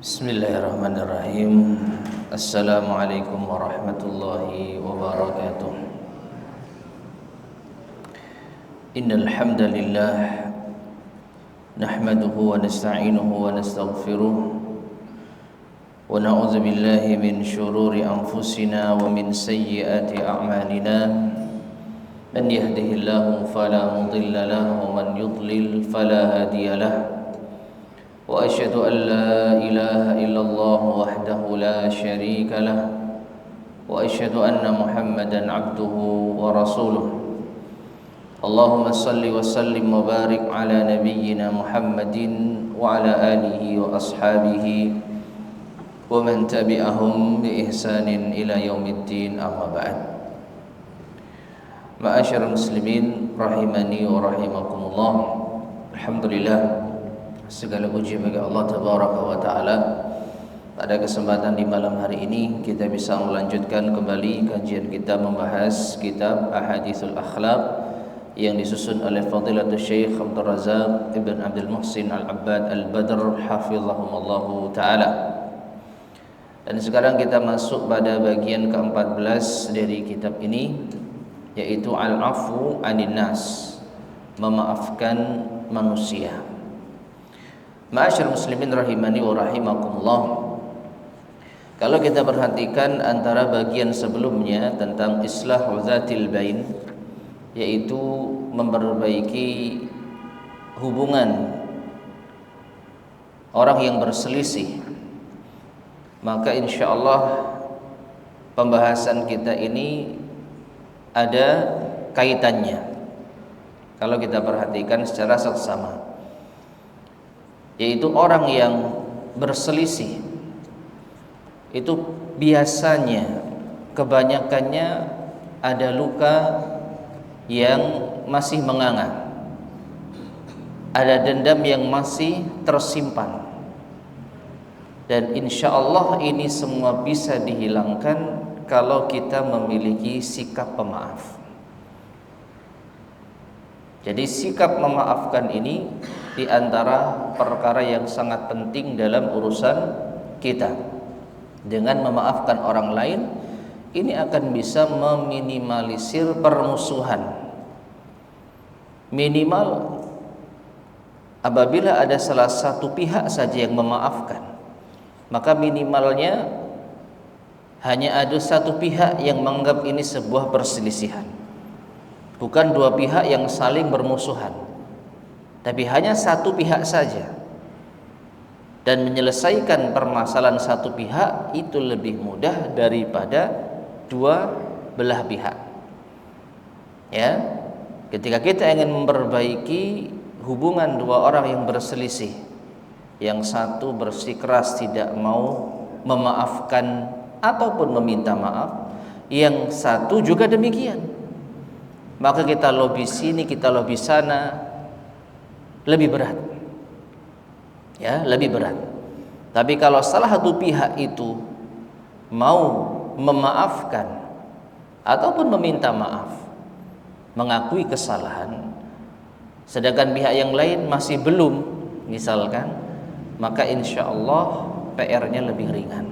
Bismillahirrahmanirrahim. Assalamualaikum warahmatullahi wabarakatuh. Innal hamdalillah nahmaduhu wa nasta'inuhu wa nastaghfiruh wa na'udzu billahi min shururi anfusina wa min sayyiati a'malina. Man yahdihillahu fala mudilla lahu wa man yudlil fala hadiya lahu. وأشهد أن لا إله إلا الله وحده لا شريك له وأشهد أن محمدا عبده ورسوله اللهم صل وسلم وبارك على نبينا محمد وعلى آله وأصحابه ومن تبعهم بإحسان إلى يوم الدين أما بعد. معاشر المسلمين rahimani wa rahimakumullah. Alhamdulillah, segala puji bagi Allah Tabaraka wa Ta'ala. Pada kesempatan di malam hari ini kita bisa melanjutkan kembali kajian kita membahas kitab Ahaditsul Akhlaq yang disusun oleh Fadilatul Syekh Abdul Razak Ibn Abdul Muhsin Al-Abbad Al-Badr Hafizahumullahu Ta'ala. Dan sekarang kita masuk pada bagian ke-14 dari kitab ini, yaitu Al-Afu Anin Nas, memaafkan manusia. Ma'asyar muslimin rahimani wa rahimakumullah. Kalau kita perhatikan antara bagian sebelumnya tentang islahu dzatil bain, yaitu memperbaiki hubungan orang yang berselisih, maka insyaallah pembahasan kita ini ada kaitannya kalau kita perhatikan secara seksama, yaitu orang yang berselisih itu biasanya kebanyakannya ada luka yang masih menganga, ada dendam yang masih tersimpan, dan insya Allah ini semua bisa dihilangkan kalau kita memiliki sikap pemaaf. Jadi sikap memaafkan ini di antara perkara yang sangat penting dalam urusan kita. Dengan memaafkan orang lain, ini akan bisa meminimalisir permusuhan. Minimal apabila ada salah satu pihak saja yang memaafkan, maka minimalnya hanya ada satu pihak yang menganggap ini sebuah perselisihan, bukan dua pihak yang saling bermusuhan, tapi hanya satu pihak saja. Dan menyelesaikan permasalahan satu pihak itu lebih mudah daripada dua belah pihak. Ya, ketika kita ingin memperbaiki hubungan dua orang yang berselisih, yang satu bersikeras tidak mau memaafkan ataupun meminta maaf, yang satu juga demikian, maka kita lobi sini, kita lobi sana, lebih berat. Ya, lebih berat. Tapi kalau salah satu pihak itu mau memaafkan ataupun meminta maaf, mengakui kesalahan, sedangkan pihak yang lain masih belum, misalkan, maka insya Allah PR-nya lebih ringan.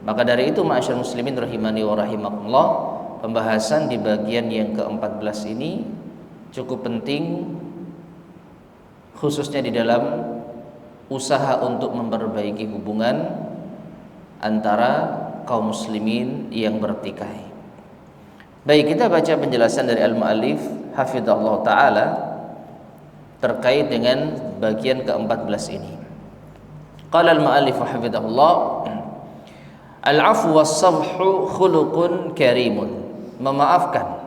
Maka dari itu ma'asyar muslimin rahimani wa rahimakumullah, pembahasan di bagian yang ke-14 ini cukup penting, khususnya di dalam usaha untuk memperbaiki hubungan antara kaum muslimin yang bertikai. Baik, kita baca penjelasan dari al-mu'allif hafizahullah ta'ala terkait dengan bagian ke-14 ini. Qala al-mu'allif hafizahullah, al-'afwu was-samhu khuluqun karimun. Memaafkan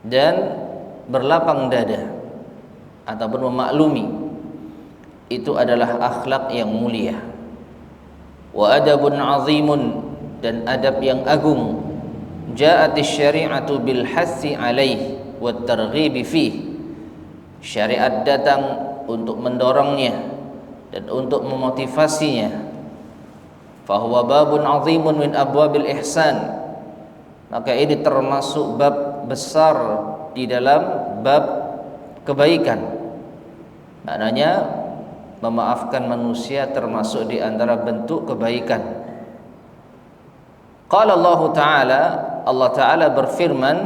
dan berlapang dada ataupun memaklumi itu adalah akhlak yang mulia. Wa adabun 'azimun, dan adab yang agung. Ja'atis syari'atu bil hassi 'alaihi wat targhibi fihi. Syariat datang untuk mendorongnya dan untuk memotivasinya. Fa huwa babun 'azimun min abwabil ihsan. Maka ini termasuk bab besar di dalam bab kebaikan. Maknanya memaafkan manusia termasuk di antara bentuk kebaikan. Qala Allah Ta'ala, Allah Ta'ala berfirman,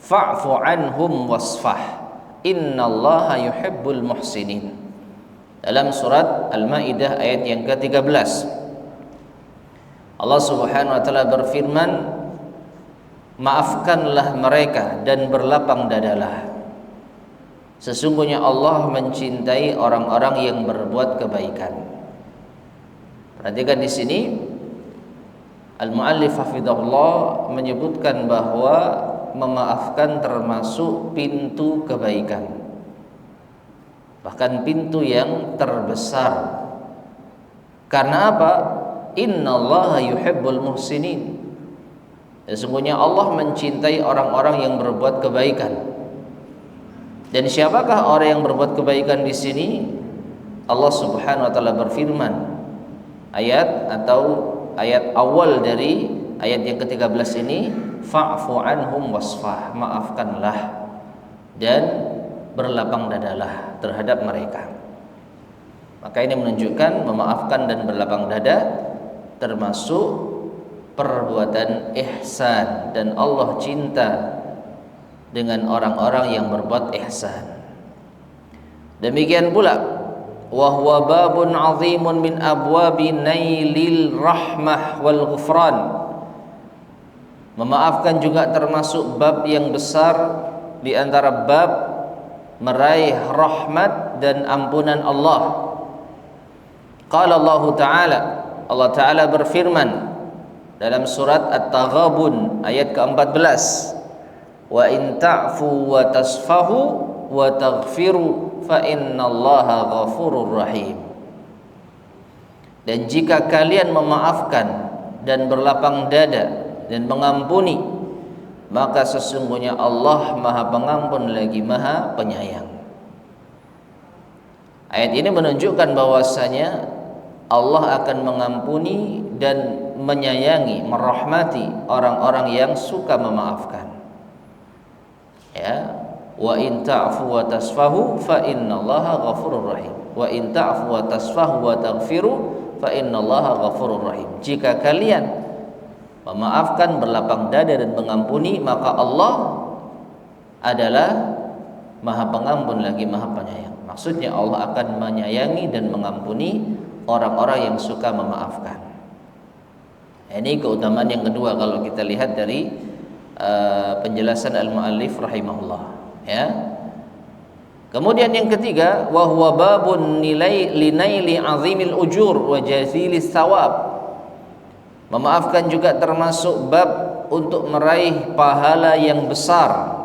fa'fu anhum wasfah, innallaha yuhibbul muhsinin. Dalam surat Al-Maidah ayat yang ke-13, Allah Subhanahu wa taala berfirman, maafkanlah mereka dan berlapang dadalah. Sesungguhnya Allah mencintai orang-orang yang berbuat kebaikan. Perhatikan di sini Al-Mu'allif hafizahullah menyebutkan bahwa memaafkan termasuk pintu kebaikan, bahkan pintu yang terbesar. Karena apa? Innallaha yuhibbul muhsinin. Sesungguhnya Allah mencintai orang-orang yang berbuat kebaikan. Dan siapakah orang yang berbuat kebaikan di sini? Allah Subhanahu wa taala berfirman, ayat awal dari ayat yang ke-13 ini, fa'fu anhum wasfah, maafkanlah dan berlapang dadalah terhadap mereka. Maka ini menunjukkan memaafkan dan berlapang dada termasuk perbuatan ihsan, dan Allah cinta dengan orang-orang yang berbuat ihsan. Demikian pula wa huwa babun 'azimun min abwabi nailil rahmah wal ghufran. Memaafkan juga termasuk bab yang besar di antara bab meraih rahmat dan ampunan Allah. Qala Allah Ta'ala, Allah Ta'ala berfirman dalam surat At-Taghabun ayat ke-14, wa in ta'fu wa tasfahu wa taghfiru fa innallaha ghafurur rahim. Dan jika kalian memaafkan dan berlapang dada dan mengampuni, maka sesungguhnya Allah Maha Pengampun lagi Maha Penyayang. Ayat ini menunjukkan bahwasanya Allah akan mengampuni dan menyayangi, merahmati orang-orang yang suka memaafkan. Ya, wa in ta'fu wa tasfahu fa innallaha ghafurur rahim. Wa in ta'fu wa tasfahu wa taghfiru fa innallaha ghafurur rahim. Jika kalian memaafkan, berlapang dada dan mengampuni, maka Allah adalah Maha Pengampun lagi Maha Penyayang. Maksudnya Allah akan menyayangi dan mengampuni orang-orang yang suka memaafkan. Ini keutamaan yang kedua kalau kita lihat dari penjelasan al-muallif rahimahullah, ya. Kemudian yang ketiga, wa huwa babun linaili azimil ujur wa jazilis thawab. Memaafkan juga termasuk bab untuk meraih pahala yang besar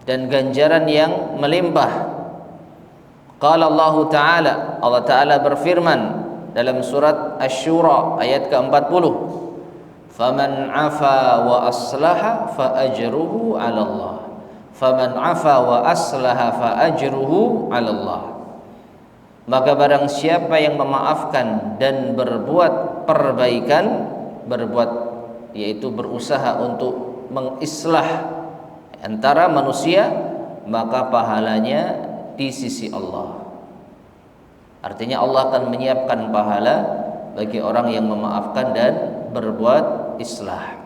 dan ganjaran yang melimpah. Qala Allah Ta'ala, Allah Ta'ala berfirman dalam surat Asy-Syura ayat ke-40, faman afa wa aslaha fa ajruhu 'ala Allah. Faman afa wa aslaha fa ajruhu 'ala Allah. Maka barang siapa yang memaafkan dan berbuat perbaikan, yaitu berusaha untuk mengislah antara manusia, maka pahalanya di sisi Allah. Artinya Allah akan menyiapkan pahala bagi orang yang memaafkan dan berbuat islah.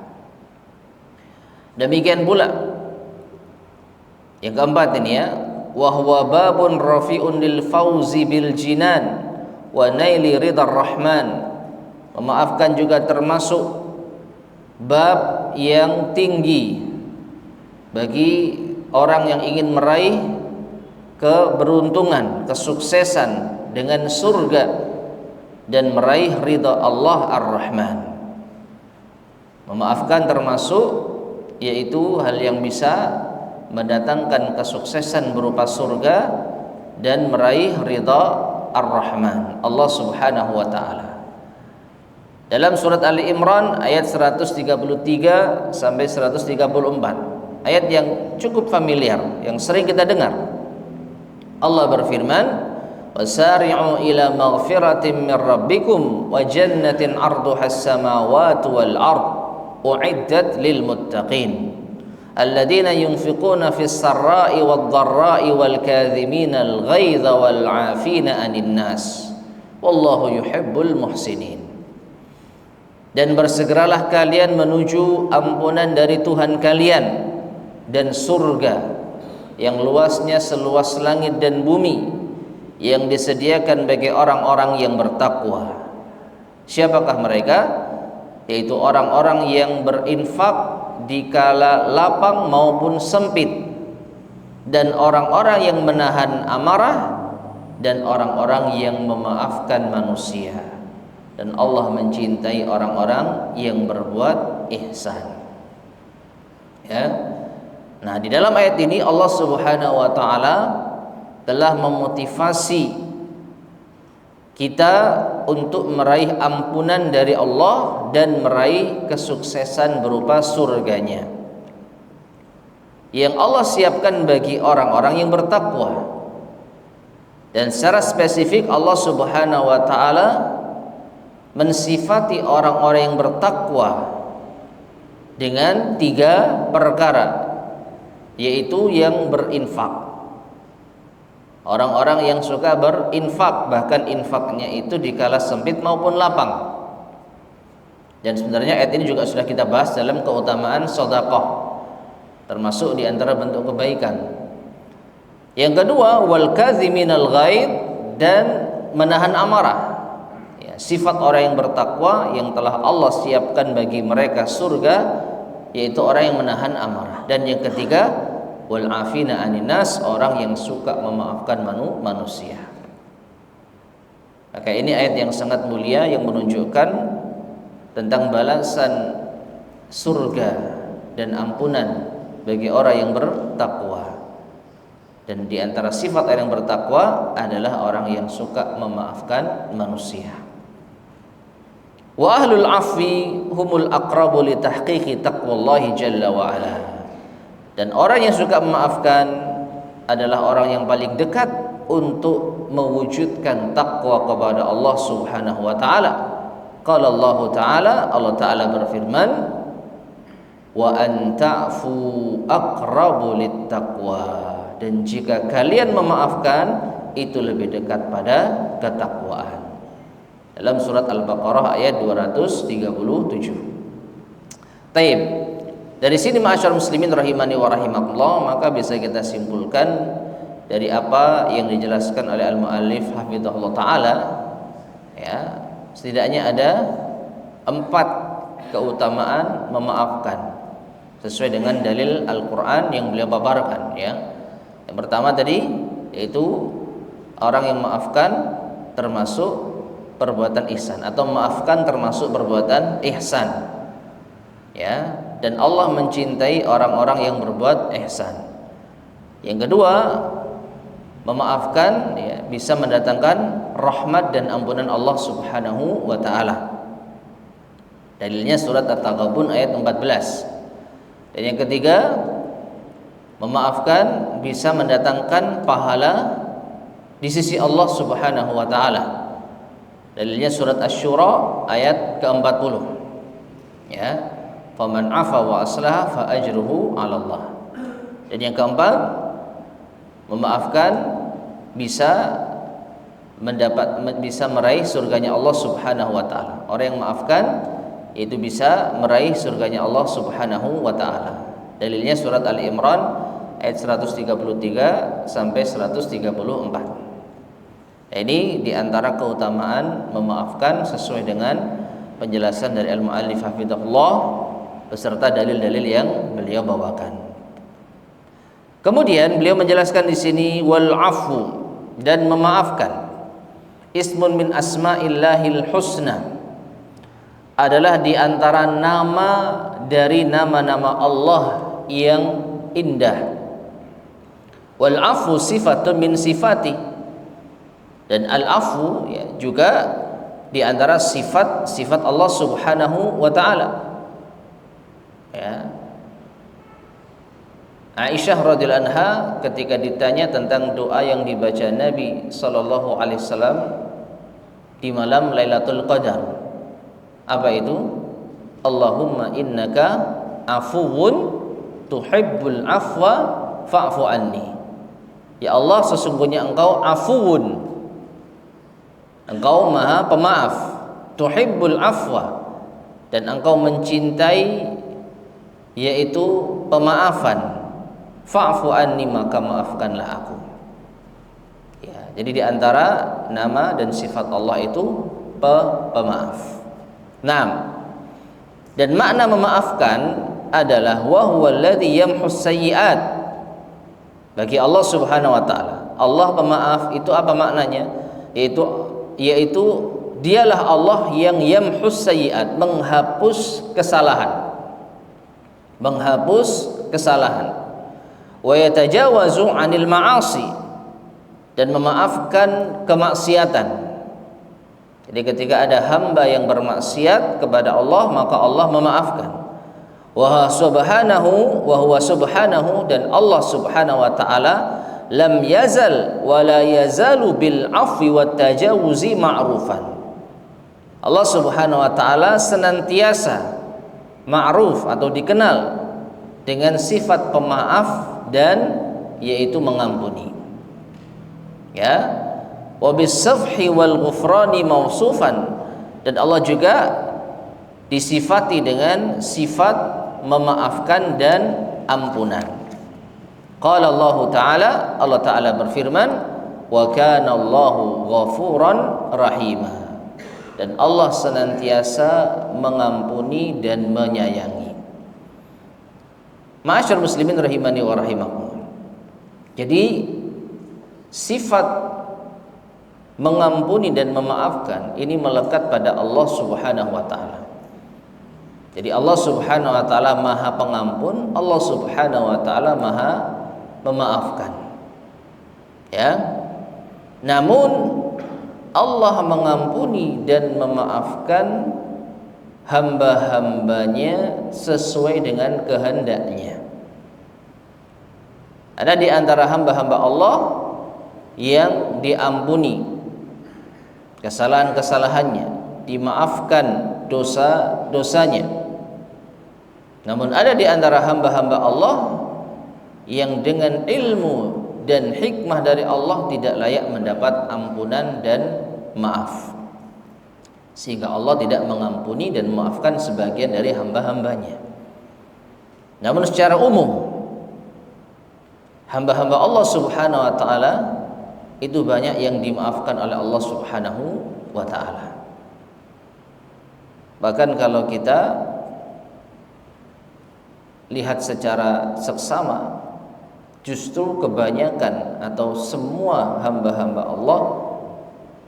Demikian pula yang keempat ini, ya, wa huwa babun rafi'un lil fauzi bil jinan wa naili ridar rahman. Memaafkan juga termasuk bab yang tinggi bagi orang yang ingin meraih keberuntungan, kesuksesan dengan surga dan meraih ridha Allah Ar-Rahman. Memaafkan termasuk yaitu hal yang bisa mendatangkan kesuksesan berupa surga dan meraih ridha Ar-Rahman, Allah Subhanahu wa taala. Dalam surat Ali Imran ayat 133 sampai 134, ayat yang cukup familiar, yang sering kita dengar. Allah berfirman, wasari'u ila maghfiratin min rabbikum wa jannatin 'arduha as-samawati wal ard u'iddat lil muttaqin alladzina yunfiquna fis sarra'i wad-dharra'i wal kadhimina al-ghaidha wal 'afina 'anil nas wallahu yuhibbul muhsinin. Dan bersegeralah kalian menuju ampunan dari Tuhan kalian dan surga yang luasnya seluas langit dan bumi, yang disediakan bagi orang-orang yang bertakwa. Siapakah mereka? Yaitu orang-orang yang berinfak di kala lapang maupun sempit, dan orang-orang yang menahan amarah, dan orang-orang yang memaafkan manusia. Dan Allah mencintai orang-orang yang berbuat ihsan. Ya. Nah, di dalam ayat ini Allah Subhanahu wa taala telah memotivasi kita untuk meraih ampunan dari Allah dan meraih kesuksesan berupa surganya yang Allah siapkan bagi orang-orang yang bertakwa. Dan secara spesifik Allah Subhanahu wa taala mensifati orang-orang yang bertakwa dengan 3 perkara, yaitu yang berinfak. Orang-orang yang suka berinfak, bahkan infaknya itu di kala sempit maupun lapang. Dan sebenarnya ayat ini juga sudah kita bahas dalam keutamaan sedekah, termasuk di antara bentuk kebaikan. Yang kedua, wal kadziminal ghaid, dan menahan amarah. Ya, sifat orang yang bertakwa yang telah Allah siapkan bagi mereka surga, yaitu orang yang menahan amarah. Dan yang ketiga, wal afina 'anil nas, orang yang suka memaafkan manusia. Maka ini ayat yang sangat mulia yang menunjukkan tentang balasan surga dan ampunan bagi orang yang bertakwa. Dan di antara sifat orang yang bertakwa adalah orang yang suka memaafkan manusia. Wa ahlul afwi humul aqrabu li tahqiqi taqwallahi jalla wa ala. Dan orang yang suka memaafkan adalah orang yang paling dekat untuk mewujudkan takwa kepada Allah Subhanahu wa taala. Qala Allah taala, Allah taala berfirman, wa an ta'fu aqrabu littaqwa. Dan jika kalian memaafkan, itu lebih dekat pada ketakwaan. Dalam surat Al-Baqarah ayat 237. Taib. Dari sini ma'asyar muslimin rahimani wa rahimakumullah, maka bisa kita simpulkan dari apa yang dijelaskan oleh al-muallif hafizahullah taala, ya, setidaknya ada 4 keutamaan memaafkan sesuai dengan dalil Al-Qur'an yang beliau paparkan, ya. Yang pertama tadi yaitu orang yang memaafkan termasuk perbuatan ihsan, atau memaafkan termasuk perbuatan ihsan, ya. Dan Allah mencintai orang-orang yang berbuat ihsan. Yang kedua, memaafkan, ya, bisa mendatangkan rahmat dan ampunan Allah Subhanahu wa taala. Dalilnya surat At-Taghabun ayat 14. Dan yang ketiga, memaafkan bisa mendatangkan pahala di sisi Allah Subhanahu wa taala. Dalilnya surat Asy-Syura ayat ke-40. Ya. Faman 'afa wa aslaha fa ajruhu 'ala Allah. Dan yang keempat, memaafkan bisa meraih surganya Allah Subhanahu wa taala. Orang yang memaafkan itu bisa meraih surganya Allah Subhanahu wa taala. Dalilnya surat Ali Imran ayat 133 sampai 134. Ini diantara keutamaan memaafkan sesuai dengan penjelasan dari al-muallif hafizahullah beserta dalil-dalil yang beliau bawakan. Kemudian beliau menjelaskan di sini wal afu, dan memaafkan, ismun min asma'illahil husna, adalah di antara nama dari nama-nama Allah yang indah. Wal afu sifatun min sifati, dan al afu, ya, juga di antara sifat Allah Subhanahu wa taala. Ya. Aisyah radhiyallahu anha ketika ditanya tentang doa yang dibaca Nabi sallallahu alaihi wasallam di malam Lailatul Qadar, apa itu? Allahumma innaka afuwun tuhibbul afwa fa'fu anni. Ya Allah, sesungguhnya Engkau afuwun, Engkau Maha Pemaaf, tuhibbul afwa, dan Engkau mencintai yaitu pemaafan. Fa'fu anni, maka maafkanlah aku. Ya, jadi di antara nama dan sifat Allah itu pemaaf. Dan makna memaafkan adalah wa huwal ladzi yamhus sayyi'at. Bagi Allah Subhanahu wa taala, Allah pemaaf itu apa maknanya? Yaitu dialah Allah yang yamhus sayyi'at, menghapus kesalahan. Menghapus kesalahan. Wa yatajawazu 'anil ma'asi, dan memaafkan kemaksiatan. Jadi ketika ada hamba yang bermaksiat kepada Allah, maka Allah memaafkan. Wa huwa subhanahu, dan Allah Subhanahu wa taala lam yazal wa la yazalu bil afwi wat tajawuzi ma'rufan. Allah Subhanahu wa taala senantiasa ma'ruf atau dikenal dengan sifat pemaaf dan yaitu mengampuni. Ya, wa bis-safhi wal ghufrani mausufan, dan Allah juga disifati dengan sifat memaafkan dan ampunan. Qala Allah Ta'ala, Allah Ta'ala berfirman, wa kana Allahu ghafuran rahima, dan Allah senantiasa mengampuni dan menyayangi. Ma'asyar muslimin rahimani wa rahimakumullah. Jadi sifat mengampuni dan memaafkan ini melekat pada Allah Subhanahu wa taala. Jadi Allah Subhanahu wa taala Maha Pengampun, Allah Subhanahu wa taala Maha Memaafkan. Ya. Namun Allah mengampuni dan memaafkan hamba-hambanya sesuai dengan kehendaknya. Ada di antara hamba-hamba Allah yang diampuni kesalahan-kesalahannya, dimaafkan dosa-dosanya. Namun ada di antara hamba-hamba Allah yang dengan ilmu dan hikmah dari Allah tidak layak mendapat ampunan dan maaf, sehingga Allah tidak mengampuni dan memaafkan sebagian dari hamba-hambanya. Namun secara umum hamba-hamba Allah Subhanahu wa taala itu banyak yang dimaafkan oleh Allah Subhanahu wa taala. Bahkan kalau kita lihat secara seksama, justru kebanyakan atau semua hamba-hamba Allah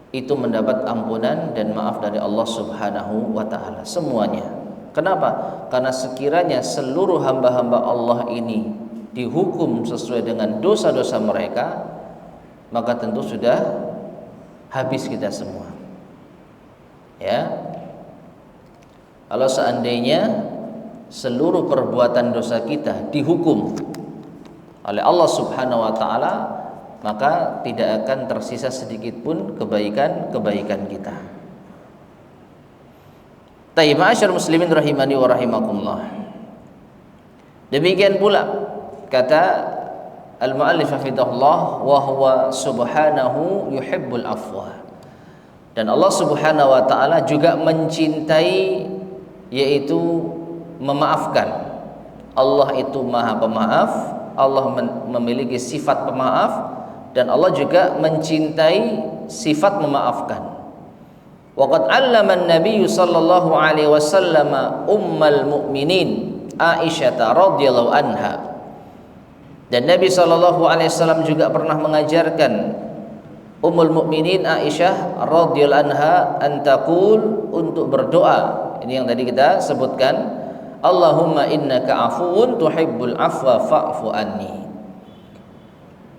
itu mendapat ampunan dan maaf dari Allah Subhanahu wa taala, semuanya. Kenapa? Karena sekiranya seluruh hamba-hamba Allah ini dihukum sesuai dengan dosa-dosa mereka, maka tentu sudah habis kita semua. Ya. Kalau seandainya seluruh perbuatan dosa kita dihukum oleh Allah Subhanahu wa taala, maka tidak akan tersisa sedikit pun kebaikan-kebaikan kita. Tayyib, ma'asyar muslimin rahimani wa rahimakumullah. Demikian pula kata al-mu'allif hafidhahullah, wa huwa subhanahu yuhibbul afwa, dan Allah Subhanahu wa taala juga mencintai yaitu memaafkan. Allah itu Maha Pemaaf, Allah memiliki sifat pemaaf, dan Allah juga mencintai sifat memaafkan. Waqad 'allama an-nabiy sallallahu alaihi wasallam ummul mukminin Aisyah radhiyallahu anha, dan Nabi sallallahu alaihi wasallam juga pernah mengajarkan Ummul Mukminin Aisyah radhiyallahu anha antaqul, untuk berdoa. Ini yang tadi kita sebutkan, Allahumma innaka afuwun tuhibbul afwa fa'fu anni.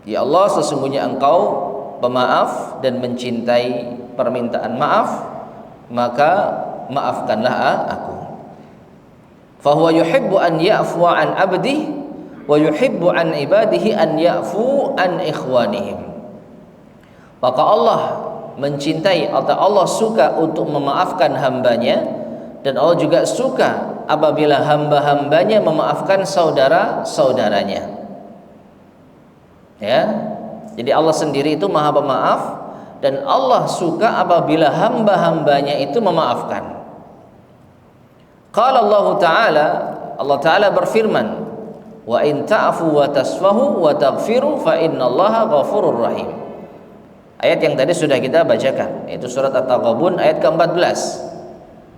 Ya Allah, sesungguhnya Engkau pemaaf dan mencintai permintaan maaf, maka maafkanlah aku. Fahuwa yuhibbu an ya'fuwa an abdihi wa yuhibbu an ibadihi an ya'fu an ikhwanihim. Maka Allah mencintai atau Allah suka untuk memaafkan hambanya, dan Allah juga suka apabila hamba-hambanya memaafkan saudara-saudaranya. Ya. Jadi Allah sendiri itu Maha Pemaaf, dan Allah suka apabila hamba-hambanya itu memaafkan. Qala Allah Ta'ala berfirman, wa in ta'fu wa tasfahu wa taghfiru fa innallaha ghafurur rahim. Ayat yang tadi sudah kita bacakan, yaitu surat At-Taghabun ayat ke-14,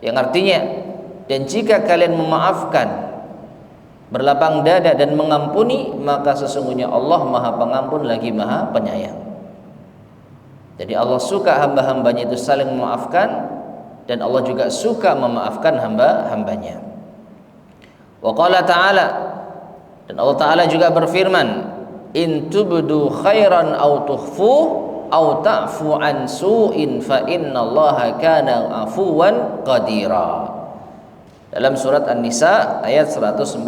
yang artinya, dan jika kalian memaafkan, berlapang dada dan mengampuni, maka sesungguhnya Allah Maha Pengampun lagi Maha Penyayang. Jadi Allah suka hamba-hambanya itu saling memaafkan, dan Allah juga suka memaafkan hamba-hambanya. Wa qala ta'ala, dan Allah Ta'ala juga berfirman, in tubdu khairan aw tukhfu aw ta'fu an su'in fa innallaha kana afuwan qadira. Dalam surat An-Nisa ayat 149,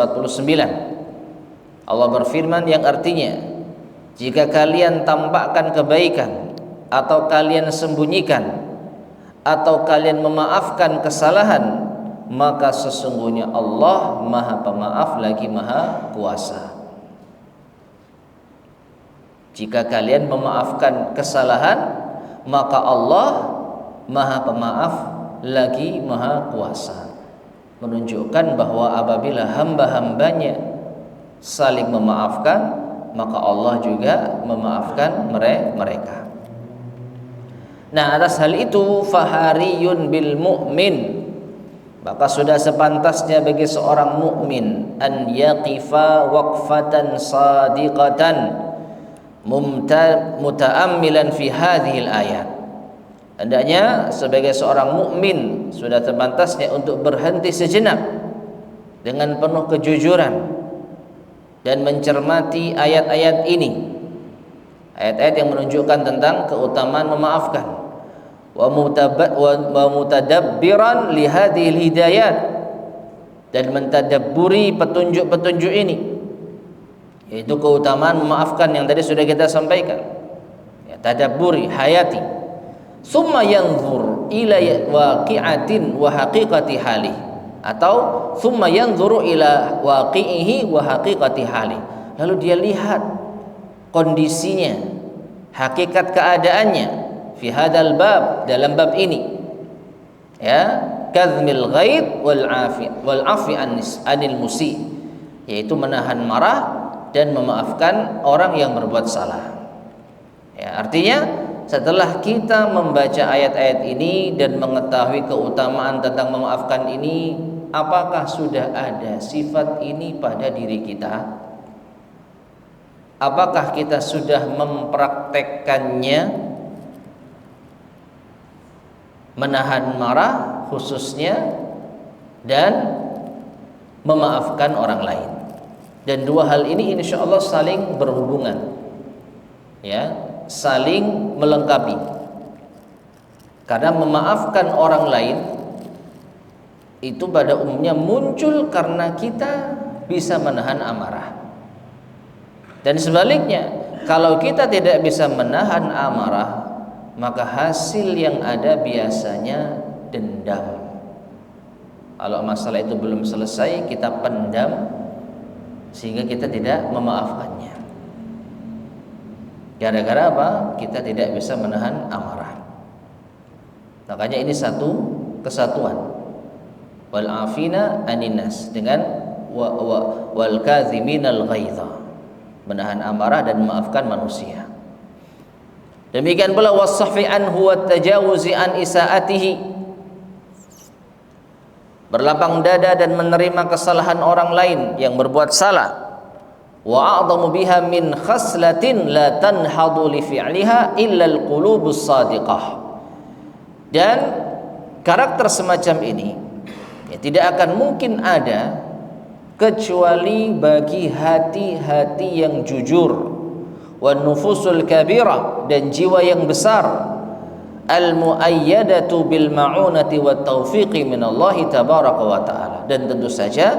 Allah berfirman yang artinya, jika kalian tampakkan kebaikan atau kalian sembunyikan atau kalian memaafkan kesalahan, maka sesungguhnya Allah Maha Pemaaf lagi Maha Kuasa. Jika kalian memaafkan kesalahan, maka Allah Maha Pemaaf lagi Maha Kuasa. Menunjukkan bahwa apabila hamba-hambanya saling memaafkan, maka Allah juga memaafkan mereka. Nah, atas hal itu fahariyun bil mu'min, maka sudah sepantasnya bagi seorang mukmin an yaqifa waqfatan sadiqatan muta'ammilan fi hadhil ayat. Hendaknya sebagai seorang mukmin sudah sepantasnya untuk berhenti sejenak dengan penuh kejujuran dan mencermati ayat-ayat ini, ayat-ayat yang menunjukkan tentang keutamaan memaafkan, wa mutadabbiran li hadhil hidayat, dan mentadabburi petunjuk-petunjuk ini, yaitu keutamaan memaafkan yang tadi sudah kita sampaikan. Ya, tadabburi, hayati. Summa yanzur ila waqi'atin wa haqiqati halih, atau summa yanzuru ila waqi'ihi wa haqiqati halih. Lalu dia lihat kondisinya, hakikat keadaannya, fi hadzal bab, dalam bab ini, ya, kadzmil ghaid wal afi anil musi, yaitu menahan marah dan memaafkan orang yang berbuat salah. Ya, artinya setelah kita membaca ayat-ayat ini dan mengetahui keutamaan tentang memaafkan ini, apakah sudah ada sifat ini pada diri kita? Apakah kita sudah mempraktekkannya? Menahan marah khususnya, dan memaafkan orang lain. Dan dua hal ini insya Allah saling berhubungan, ya, saling melengkapi. Karena memaafkan orang lain itu pada umumnya muncul karena kita bisa menahan amarah. Dan sebaliknya, kalau kita tidak bisa menahan amarah, maka hasil yang ada biasanya dendam. Kalau masalah itu belum selesai, kita pendam sehingga kita tidak memaafkannya. Gara-gara apa? Kita tidak bisa menahan amarah. Makanya ini satu kesatuan. Wal afina aninas, dengan wal kadziminal ghaidha, menahan amarah dan memaafkan manusia. Demikian pula wassafi anhu wat tajawuzi an isaatihi, berlapang dada dan menerima kesalahan orang lain yang berbuat salah. Wa a'dhamu biha min khaslatin la tanhadu li fi'liha illa al-qulubus sadiqah. Dan karakter semacam ini ya, tidak akan mungkin ada kecuali bagi hati-hati yang jujur, wan nufusul kabira, dan jiwa yang besar, al muayyadatu bil ma'unati wat taufiqi minallahi tabaraka wa taala, dan tentu saja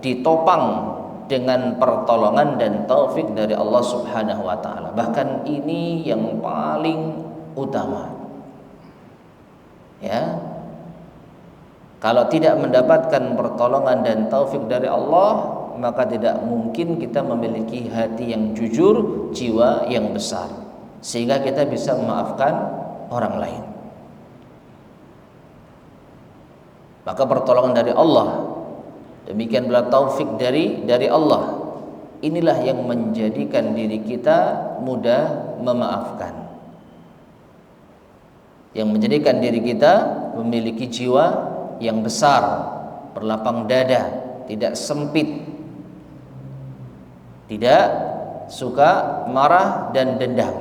ditopang dengan pertolongan dan taufik dari Allah Subhanahu wa taala. Bahkan ini yang paling utama. Ya. Kalau tidak mendapatkan pertolongan dan taufik dari Allah, maka tidak mungkin kita memiliki hati yang jujur, jiwa yang besar, sehingga kita bisa memaafkan orang lain. Maka pertolongan dari Allah, demikian pula taufik dari Allah, inilah yang menjadikan diri kita mudah memaafkan, yang menjadikan diri kita memiliki jiwa yang besar, berlapang dada, tidak sempit, tidak suka marah dan dendam.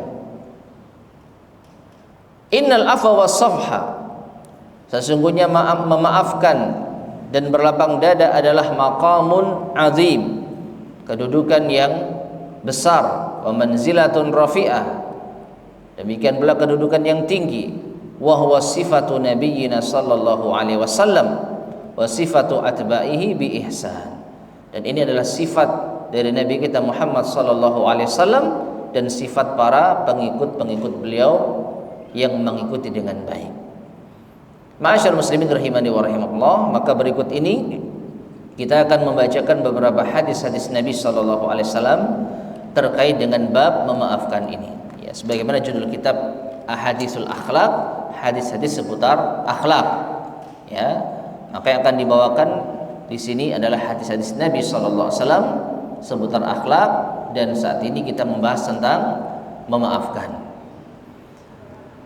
Innal afwa was-safha, sesungguhnya memaafkan dan berlapang dada adalah maqamun azim, kedudukan yang besar, wa manzilatun rafi'ah, demikian pula kedudukan yang tinggi. Wa huwa sifatu nabiyyina sallallahu alaihi wasallam wa sifatu atba'ihi bi ihsan, dan ini adalah sifat dari Nabi kita Muhammad sallallahu alaihi wasallam dan sifat para pengikut-pengikut beliau yang mengikuti dengan baik. Ma'asyar muslimin rahimani wa rahimakumullah, maka berikut ini kita akan membacakan beberapa hadis-hadis Nabi sallallahu alaihi wasallam terkait dengan bab memaafkan ini. Ya, sebagaimana judul kitab Ahadisul Akhlaq, hadis-hadis seputar akhlak. Ya, maka yang akan dibawakan di sini adalah hadis-hadis Nabi sallallahu alaihi wasallam seputar akhlak, dan saat ini kita membahas tentang memaafkan.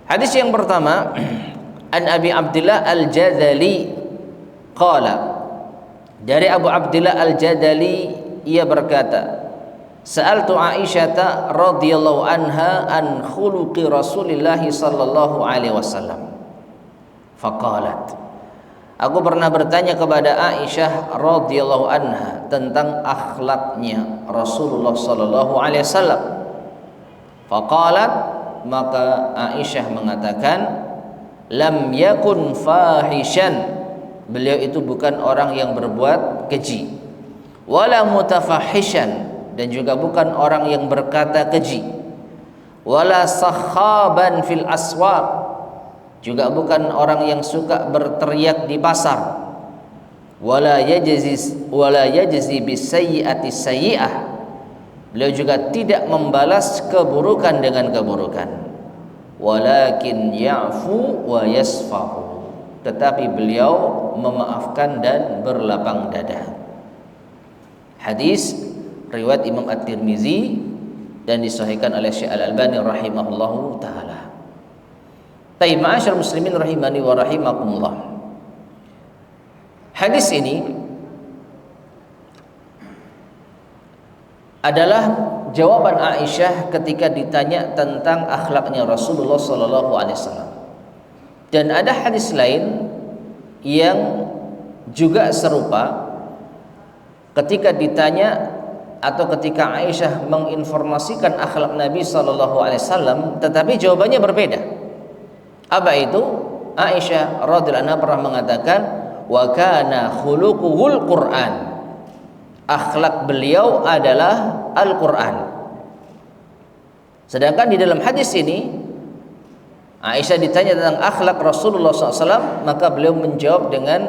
Hadis yang pertama, an Abi Abdillah Al-Jadali qala, dari Abu Abdillah Al-Jadali ia berkata, Sa'altu Aisyah radhiyallahu anha an khuluqi Rasulillah sallallahu alaihi wasallam. Faqalat, aku pernah bertanya kepada Aisyah radhiyallahu anha tentang akhlaknya Rasulullah sallallahu alaihi wasallam. Faqalat, maka Aisyah mengatakan, lam yakun fahishan, beliau itu bukan orang yang berbuat keji, wala mutafahishan, dan juga bukan orang yang berkata keji, wala sakhaban fil aswaq, juga bukan orang yang suka berteriak di pasar, wala yajzi bis sayyi'ati sayyi'ah, beliau juga tidak membalas keburukan dengan keburukan, walakin ya'fu wa yasfahu, tetapi beliau memaafkan dan berlapang dada. Hadis riwayat Imam At-Tirmizi dan disahihkan oleh Syekh Al-Albani rahimahullahu taala. Taib, ma'asyar muslimin rahimani wa rahimakumullah. Hadis ini adalah jawaban Aisyah ketika ditanya tentang akhlaknya Rasulullah sallallahu alaihi wasallam. Dan ada hadis lain yang juga serupa ketika ditanya atau ketika Aisyah menginformasikan akhlak Nabi sallallahu alaihi wasallam, tetapi jawabannya berbeda. Apa itu? Aisyah radhiyallahu anha pernah mengatakan, wa kana khuluquhul Qur'an, akhlak beliau adalah Al-Qur'an. Sedangkan di dalam hadis ini Aisyah ditanya tentang akhlak Rasulullah SAW, maka beliau menjawab dengan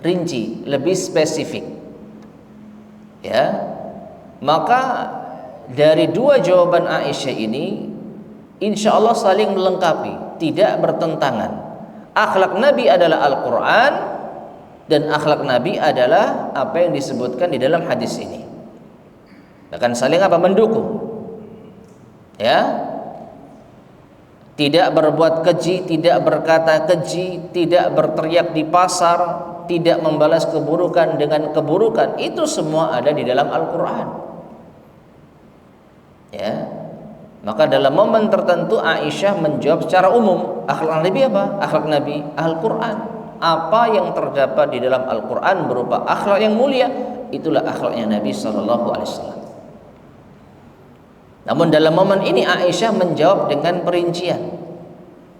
rinci, lebih spesifik. Ya, maka dari dua jawaban Aisyah ini insya Allah saling melengkapi, tidak bertentangan. Akhlak Nabi adalah Al-Quran dan akhlak Nabi adalah apa yang disebutkan di dalam hadis ini. Akan saling apa? Mendukung. Ya, tidak berbuat keji, tidak berkata keji, tidak berteriak di pasar, tidak membalas keburukan dengan keburukan, itu semua ada di dalam Al-Quran. Ya, maka dalam momen tertentu Aisyah menjawab secara umum, akhlak Nabi apa? Akhlak Nabi Al-Quran. Apa yang terdapat di dalam Al-Quran berupa akhlak yang mulia, itulah akhlaknya Nabi SAW. Namun dalam momen ini Aisyah menjawab dengan perincian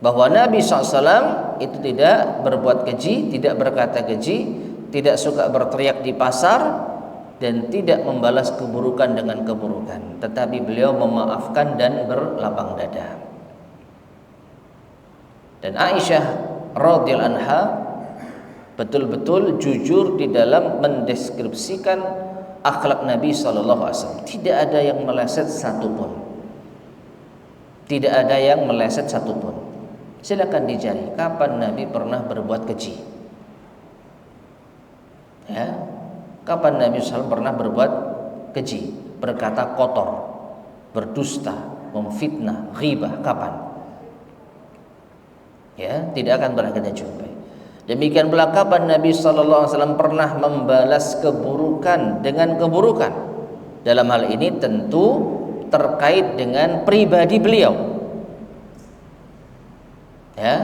bahwa Nabi SAW itu tidak berbuat keji, tidak berkata keji, tidak suka berteriak di pasar, dan tidak membalas keburukan dengan keburukan, tetapi beliau memaafkan dan berlapang dada. Dan Aisyah radhiyallahu anha betul-betul jujur di dalam mendeskripsikan akhlak Nabi sallallahu alaihi wasallam. Tidak ada yang meleset satupun. Tidak ada yang meleset satupun. Silakan dicari kapan Nabi pernah berbuat keji. Ya. Kapan Nabi SAW pernah berbuat keji, berkata kotor, berdusta, memfitnah, ghibah, kapan? Ya, tidak akan pernah kita jumpai. Demikian pula kapan Nabi SAW pernah membalas keburukan dengan keburukan. Dalam hal ini tentu terkait dengan pribadi beliau. Ya,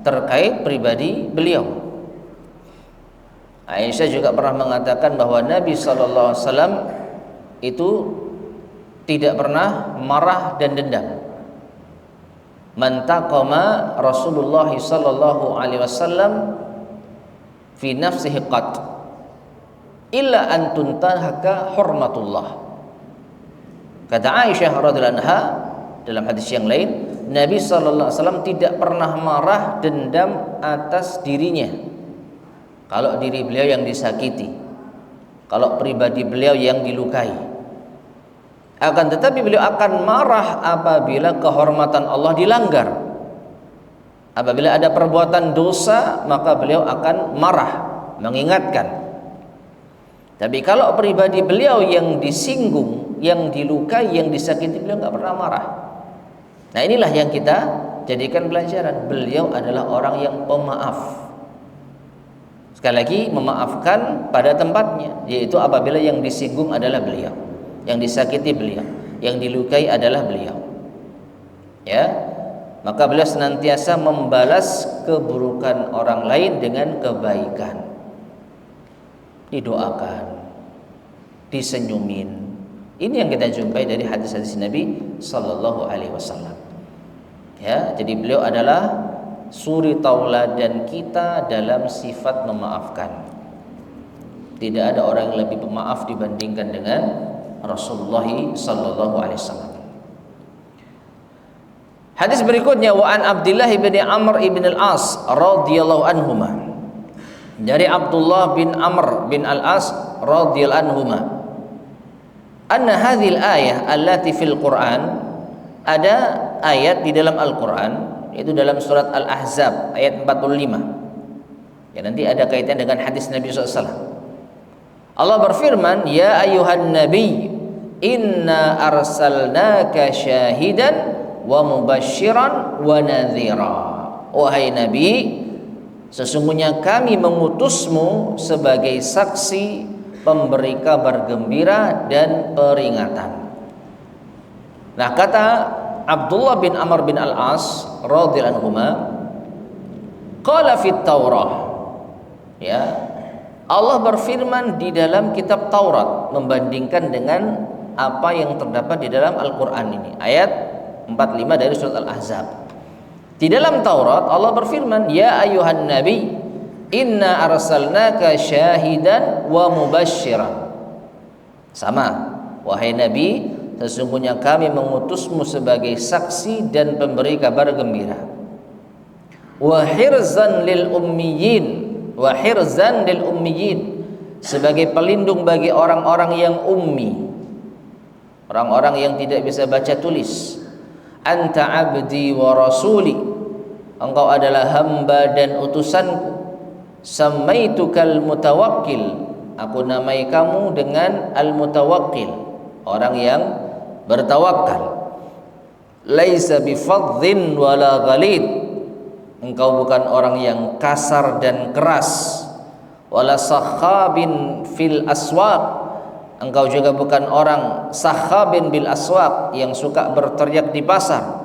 terkait pribadi beliau. Aisyah juga pernah mengatakan bahwa Nabi SAW itu tidak pernah marah dan dendam. Man taqama Rasulullah sallallahu alaihi wasallam fi nafsihi qat illa an tuntahaka hurmatullah. Kata Aisyah radhiyallahu anha dalam hadis yang lain, Nabi sallallahu alaihi wasallam tidak pernah marah dendam atas dirinya kalau diri beliau yang disakiti, kalau pribadi beliau yang dilukai. Akan tetapi beliau akan marah apabila kehormatan Allah dilanggar. Apabila ada perbuatan dosa, maka beliau akan marah, mengingatkan. Tapi kalau pribadi beliau yang disinggung, yang dilukai, yang disakiti, beliau nggak pernah marah. Nah, inilah yang kita jadikan pelajaran. Beliau adalah orang yang pemaaf. Sekali lagi, memaafkan pada tempatnya, yaitu apabila yang disinggung adalah beliau, yang disakiti beliau, yang dilukai adalah beliau. Ya, maka beliau senantiasa membalas keburukan orang lain dengan kebaikan. Didoakan, disenyumin. Ini yang kita jumpai dari hadis-hadis Nabi sallallahu alaihi wasallam. Ya, jadi beliau adalah suri tauladan kita dalam sifat memaafkan. Tidak ada orang yang lebih pemaaf dibandingkan dengan Rasulullah sallallahu alaihi wasallam. Hadis berikutnya, wa an Abdullah bin Amr ibn al-As radhiyallahu anhuma. Dari Abdullah bin Amr bin al-As radhiyallahu anhuma, anna hadhil ayah allati fil Quran, ada ayat di dalam Al-Qur'an, itu dalam surat Al-Ahzab ayat 45. Ya, nanti ada kaitan dengan hadis Nabi SAW. Allah berfirman, ya ayuhan nabi, inna arsalnaka syahidan wa mubasyiran wa nadhira. Wahai Nabi, sesungguhnya kami mengutusmu sebagai saksi, pemberi kabar gembira dan peringatan. Nah, kata Abdullah bin Amr bin al-As radhiyallahu anhuma, qala fit Taurah, ya, Allah berfirman di dalam kitab Taurat membandingkan dengan apa yang terdapat di dalam Al-Qur'an ini. Ayat 45 dari surat Al-Ahzab. Di dalam Taurat Allah berfirman, ya ayuhan nabi, inna arsalnaka syahidan wa mubasyiran. Sama, wahai Nabi, sesungguhnya kami mengutusmu sebagai saksi dan pemberi kabar gembira. Wa hirzan lil ummiyin, wa hirzan lil ummiyin, sebagai pelindung bagi orang-orang yang ummi, orang-orang yang tidak bisa baca tulis. Anta abdi wa rasuli, engkau adalah hamba dan utusanku. Samaitukal mutawakkil, aku namai kamu dengan al-mutawakkil, orang yang bertawakal. Laisa bifadhin wala ghalid, engkau bukan orang yang kasar dan keras. Wala sakhabin fil aswaq, engkau juga bukan orang sakhabin bil aswaq, yang suka berteriak di pasar.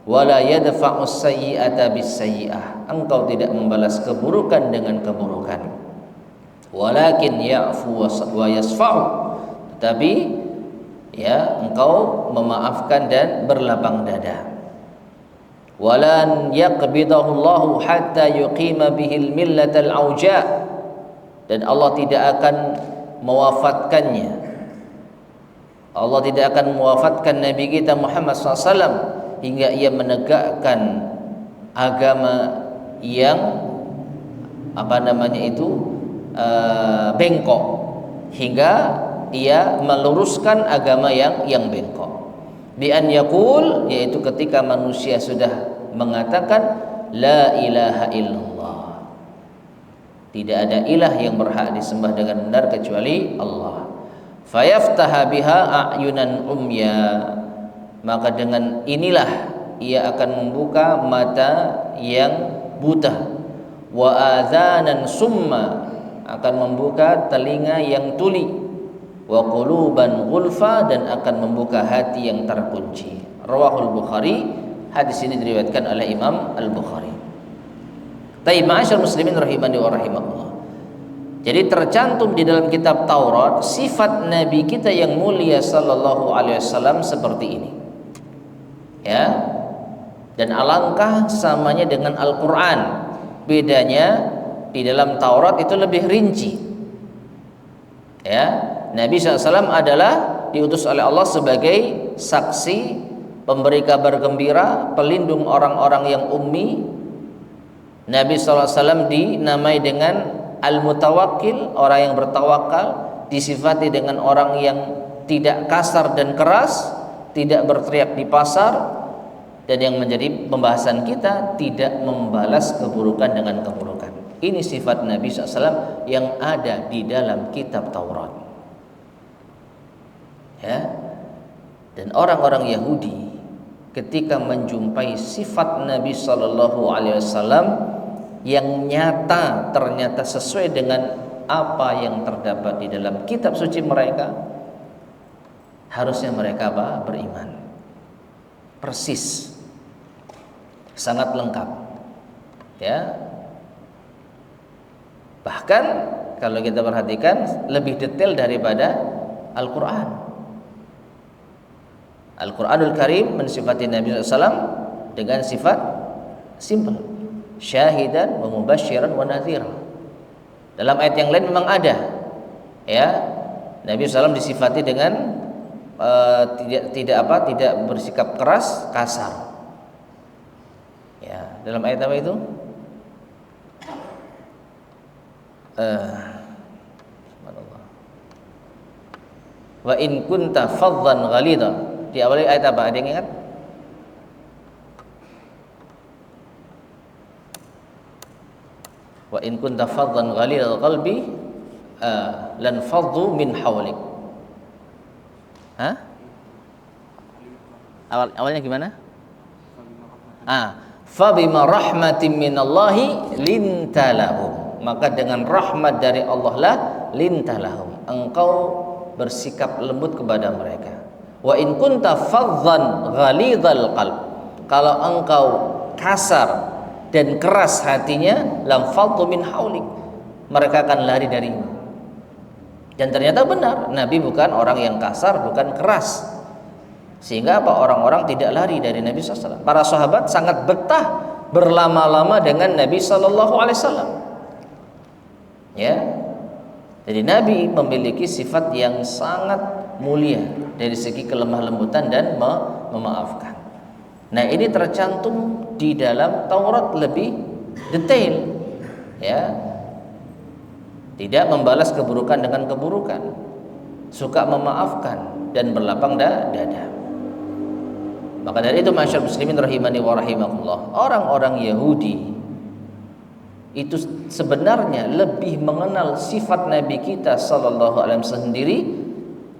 Wala yadfa'us sayyi'ata bis sayyi'ah, engkau tidak membalas keburukan dengan keburukan. Walakin ya'fu wa yasfa'u, tetapi ya, engkau memaafkan dan berlapang dada. Walan yaqbidahu Allahu hatta yuqima bihil millatal auja, dan Allah tidak akan mewafatkannya. Allah tidak akan mewafatkan Nabi kita Muhammad SAW hingga ia menegakkan agama yang bengkok, hingga ia meluruskan agama yang bengkok. Bi an yaqul, yaitu ketika manusia sudah mengatakan la ilaha illallah, tidak ada ilah yang berhak disembah dengan benar kecuali Allah. Fayaftaha biha a'yunan umya, maka dengan inilah ia akan membuka mata yang buta, wa adzanan summa, akan membuka telinga yang tuli, wa quluban ghulfa, dan akan membuka hati yang terkunci. Rawahul Bukhari, hadis ini diriwayatkan oleh Imam Al-Bukhari. Taib ma'asyar muslimin rahimani wa rahimakumullah. Jadi tercantum di dalam kitab Taurat sifat Nabi kita yang mulia sallallahu alaihi wasallam seperti ini. Ya. Dan alangkah samanya dengan Al-Qur'an. Bedanya di dalam Taurat itu lebih rinci. Ya, Nabi SAW adalah diutus oleh Allah sebagai saksi, pemberi kabar gembira, pelindung orang-orang yang ummi. Nabi SAW dinamai dengan Al-Mutawakkil, orang yang bertawakal, disifati dengan orang yang tidak kasar dan keras, tidak berteriak di pasar, dan yang menjadi pembahasan kita, tidak membalas keburukan dengan keburukan. Ini sifat Nabi SAW yang ada di dalam kitab Taurat. Ya. Dan orang-orang Yahudi ketika menjumpai sifat Nabi SAW yang nyata ternyata sesuai dengan apa yang terdapat di dalam kitab suci mereka, harusnya mereka beriman. Persis, sangat lengkap. Ya. Bahkan kalau kita perhatikan lebih detail daripada Al-Quran. Al-Quranul Karim mensifati Nabi SAW dengan sifat simple, syahidan wa mubasyiran wa nadhira. Dalam ayat yang lain memang ada, ya, Nabi SAW disifati dengan tidak bersikap keras, kasar. Ya, dalam ayat apa itu? Subhanallah. Wa in kunta faddan ghalidha. Di awal ayat apa? Ada yang ingat? Wa in kunta faddan ghalidhal qalbi lan faddu min hawlik. Hah? Awalnya gimana? Fa bima rahmatin minallahi lintalahum. Maka dengan rahmat dari Allah lah lintalahum, engkau bersikap lembut kepada mereka. Wa in kunta faddan ghalidhal qalb, kalau engkau kasar dan keras hatinya, lam faddu min haulik, mereka akan lari darimu. Dan ternyata benar, Nabi bukan orang yang kasar, bukan keras. Sehingga apa? Orang-orang tidak lari dari Nabi SAW. Para sahabat sangat betah berlama-lama dengan Nabi SAW. Ya, jadi Nabi memiliki sifat yang sangat mulia dari segi kelemah lembutan dan memaafkan. Nah, ini tercantum di dalam Taurat lebih detail, ya. Tidak membalas keburukan dengan keburukan, suka memaafkan dan berlapang dada. Maka dari itu masyarakat muslimin rahimani wa rahimakumullah, orang-orang Yahudi itu sebenarnya lebih mengenal sifat Nabi kita sallallahu alaihi wasallam sendiri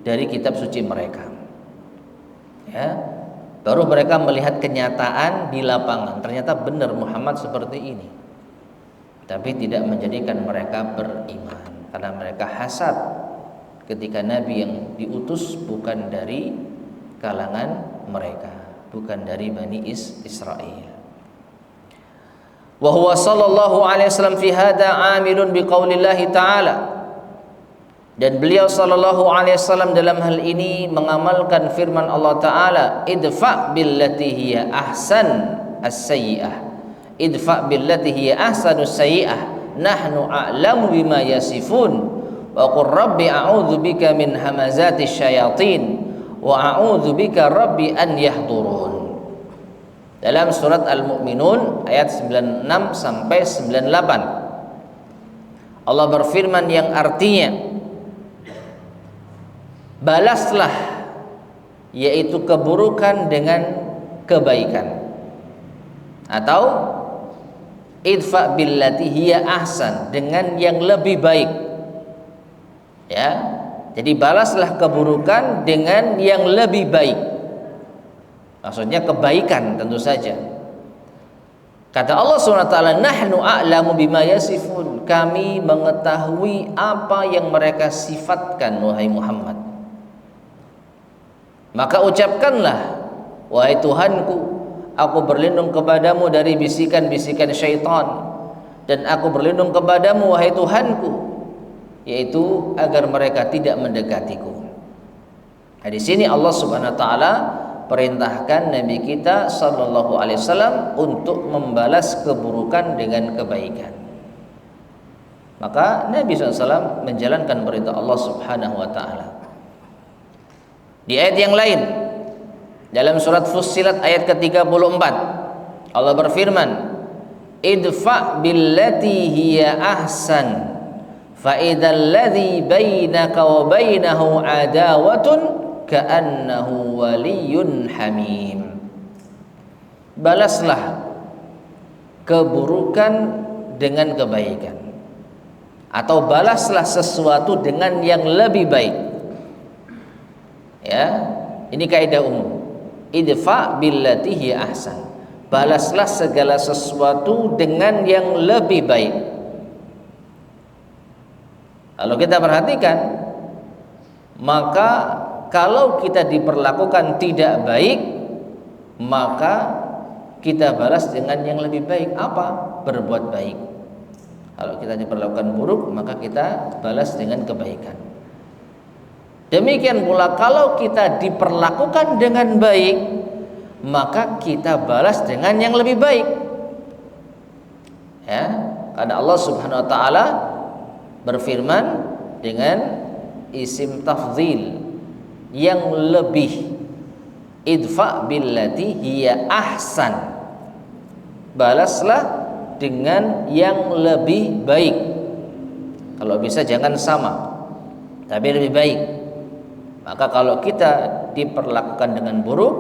dari kitab suci mereka. Ya, baru mereka melihat kenyataan di lapangan. Ternyata benar Muhammad seperti ini. Tapi tidak menjadikan mereka beriman, karena mereka hasad ketika Nabi yang diutus bukan dari kalangan mereka, bukan dari Bani Israel. Wa huwa sallallahu alaihi wasallam fi hada amilun biqaulillahi ta'ala, dan beliau sallallahu alaihi wasallam dalam hal ini mengamalkan firman Allah taala, idfa billati hiya ahsan as-sayyi'ah, idfa billati hiya ahsanus sayyi'ah nahnu a'lamu bima yasifun wa qur rabbi a'udzu bika min hamazatis syayatin wa a'udzu bika rabbi an yahdurun. Dalam surat Al-Mu'minun ayat 96 sampai 98. Allah berfirman yang artinya balaslah, yaitu keburukan dengan kebaikan, atau idfa billati hiya ahsan, dengan yang lebih baik. Ya, jadi balaslah keburukan dengan yang lebih baik. Maksudnya kebaikan tentu saja. Kata Allah SWT, nahnu a'lamu bima yasifun, kami mengetahui apa yang mereka sifatkan, wahai Muhammad. Maka ucapkanlah, wahai Tuhanku, aku berlindung kepadamu dari bisikan-bisikan syaitan, dan aku berlindung kepadamu, wahai Tuhanku, yaitu agar mereka tidak mendekatiku. Nah, di sini Allah Subhanahu wa taala perintahkan Nabi kita sallallahu alaihi wasallam untuk membalas keburukan dengan kebaikan. Maka Nabi SAW menjalankan perintah Allah Subhanahu wa taala. Di ayat yang lain dalam surat Fussilat ayat ke-34 Allah berfirman, idfa billati hiya ahsan fa idzal ladzi bainaka wa bainahu adawatun ka'annahu waliyyun hamim. Balaslah keburukan dengan kebaikan, atau balaslah sesuatu dengan yang lebih baik. Ya, ini kaidah umum. Idfa billati hiya ahsan. Balaslah segala sesuatu dengan yang lebih baik. Kalau kita perhatikan, maka kalau kita diperlakukan tidak baik, maka kita balas dengan yang lebih baik. Apa? Berbuat baik. Kalau kita diperlakukan buruk, maka kita balas dengan kebaikan. Demikian pula kalau kita diperlakukan dengan baik, maka kita balas dengan yang lebih baik. Ya, karena Allah Subhanahu wa taala berfirman dengan isim tafdhil yang lebih, idfa billati hiya ahsan, balaslah dengan yang lebih baik. Kalau bisa jangan sama, tapi lebih baik. Maka kalau kita diperlakukan dengan buruk,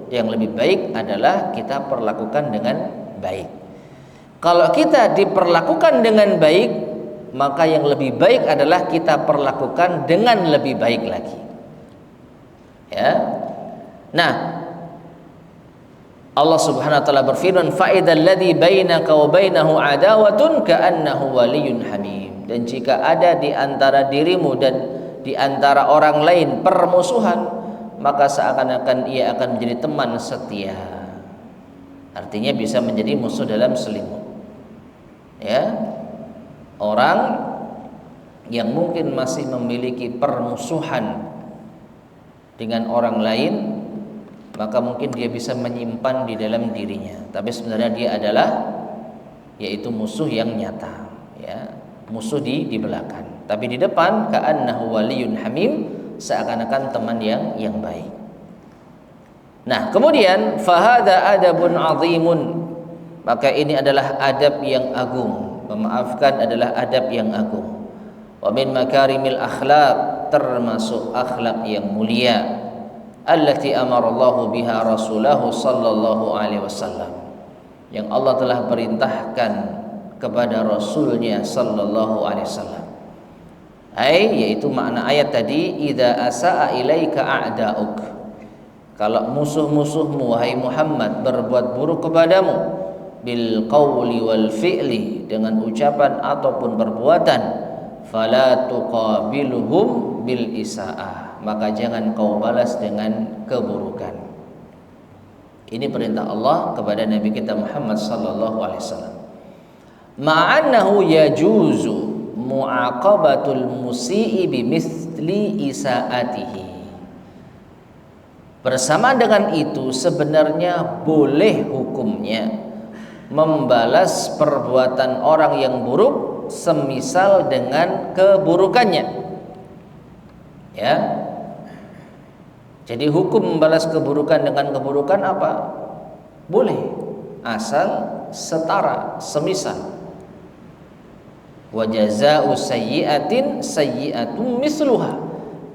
yang lebih baik adalah kita perlakukan dengan baik. Kalau kita diperlakukan dengan baik, maka yang lebih baik adalah kita perlakukan dengan lebih baik lagi. Ya. Nah, Allah Subhanahu wa taala berfirman, fa idzal ladzi bainaka wa bainahu adawatun ka'annahu waliyyun hamim. Dan jika ada di antara dirimu dan di antara orang lain permusuhan, maka seakan-akan ia akan menjadi teman setia. Artinya bisa menjadi musuh dalam selimut. Ya. Orang yang mungkin masih memiliki permusuhan dengan orang lain, maka mungkin dia bisa menyimpan di dalam dirinya, tapi sebenarnya dia adalah yaitu musuh yang nyata, ya, musuh di belakang. Tapi di depan ka'annahu waliyyun hamim, seakan-akan teman yang baik. Nah, kemudian fahada adabun azimun, maka ini adalah adab yang agung. Memaafkan adalah adab yang agung. Wa min makarimil akhlaq, termasuk akhlak yang mulia, allati amarallahu biha rasulahu sallallahu alaihi wasallam, yang Allah telah perintahkan kepada rasulnya sallallahu alaihi wasallam. Yaitu makna ayat tadi, idza asaa ilaika a'dauk, kalau musuh-musuhmu wahai Muhammad berbuat buruk kepadamu, bil qawli wal fi'li, dengan ucapan ataupun perbuatan, fala tuqabiluhum bil isaa'ah, maka jangan kau balas dengan keburukan. Ini perintah Allah kepada Nabi kita Muhammad sallallahu alaihi wasallam. Ma'annahu yajuzu mu'aqabatul musii bimithli isaatihi. Bersama dengan itu sebenarnya boleh hukumnya membalas perbuatan orang yang buruk semisal dengan keburukannya. Ya. Jadi hukum membalas keburukan dengan keburukan apa? Boleh, asal setara, semisal. Wa jazaa'u sayyi'atin sayyi'atun misluha.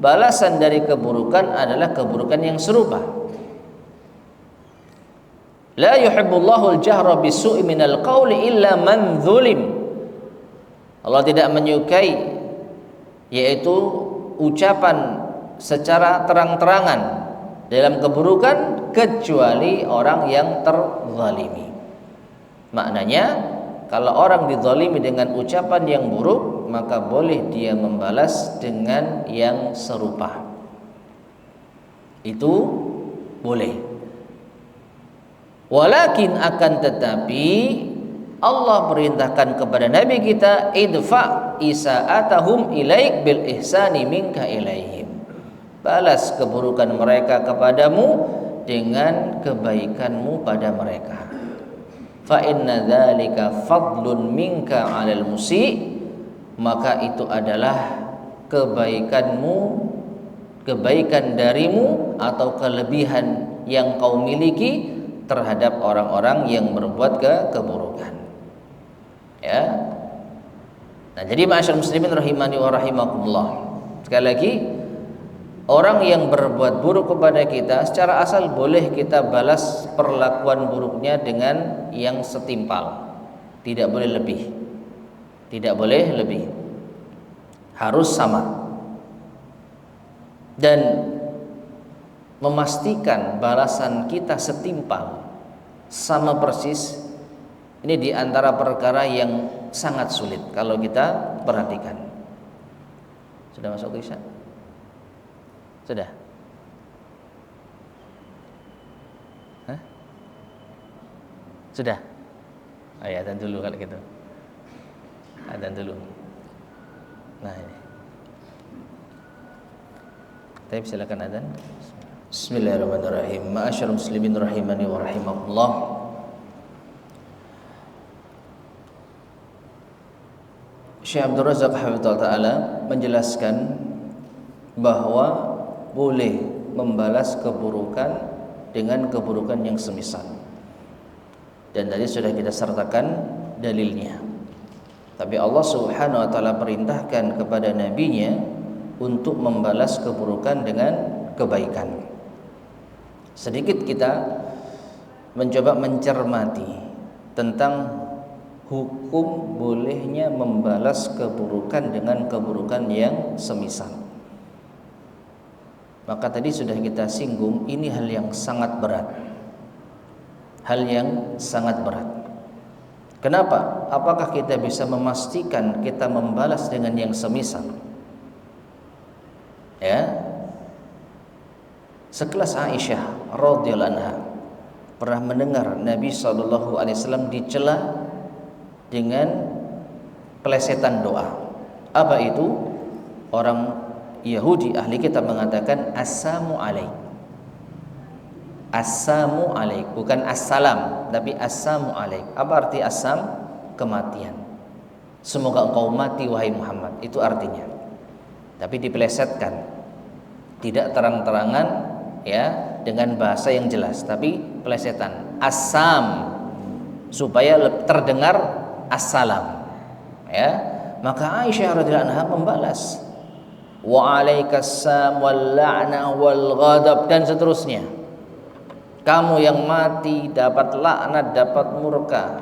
Balasan dari keburukan adalah keburukan yang serupa. La yuhibbullahu al-jahra bisu'i minal qawli illa man zulim. Allah tidak menyukai yaitu ucapan secara terang-terangan dalam keburukan kecuali orang yang terzalimi. Maknanya kalau orang dizalimi dengan ucapan yang buruk, maka boleh dia membalas dengan yang serupa. Itu boleh. Walakin akan tetapi Allah perintahkan kepada Nabi kita, idfa isa'atahum ilaik bil ihsani minka ilaihim. Balas keburukan mereka kepadamu dengan kebaikanmu pada mereka. Fa inna dzalika fadlun minka 'alal musi', maka itu adalah kebaikanmu, kebaikan darimu atau kelebihan yang kau miliki terhadap orang-orang yang berbuat keburukan. Ya. Nah, jadi ma'asyiral muslimin rahimani wa rahimakumullah. Sekali lagi, orang yang berbuat buruk kepada kita secara asal boleh kita balas perlakuan buruknya dengan yang setimpal. Tidak boleh lebih. Tidak boleh lebih. Harus sama. Dan memastikan balasan kita setimpal, sama persis, ini di antara perkara yang sangat sulit kalau kita perhatikan. Sudah masuk Isya? Sudah? Hah? Sudah? Ayo adzan dulu kalau gitu. Adzan dulu. Nah ini. Tapi silakan adzan. Bismillahirrahmanirrahim. Ma'asyiral muslimin rahimani wa rahimakumullah. Syekh Abdul Razak hafizahullah taala menjelaskan bahwa boleh membalas keburukan dengan keburukan yang semisal. Dan tadi sudah kita sertakan dalilnya. Tapi Allah Subhanahu wa taala perintahkan kepada nabinya untuk membalas keburukan dengan kebaikan. Sedikit kita mencoba mencermati tentang hukum bolehnya membalas keburukan dengan keburukan yang semisal. Maka tadi sudah kita singgung, ini hal yang sangat berat. Hal yang sangat berat. Kenapa? Apakah kita bisa memastikan kita membalas dengan yang semisal? Ya. Sekelas Aisyah radhiyallahu anha pernah mendengar Nabi SAW dicela dengan pelesetan doa. Apa itu? Orang Yahudi ahli kitab mengatakan assamu alaik. Assamu alaik, bukan assalam, tapi assamu alaik. Apa arti assam? Kematian. Semoga engkau mati wahai Muhammad. Itu artinya. Tapi dipelesetkan. Tidak terang-terangan ya dengan bahasa yang jelas, tapi pelesetan. Assam supaya terdengar assalam. Ya. Maka Aisyah radhiyallahu anha membalas wa alaikassam wal la'na wal ghadab dan seterusnya. Kamu yang mati dapat laknat, dapat murka.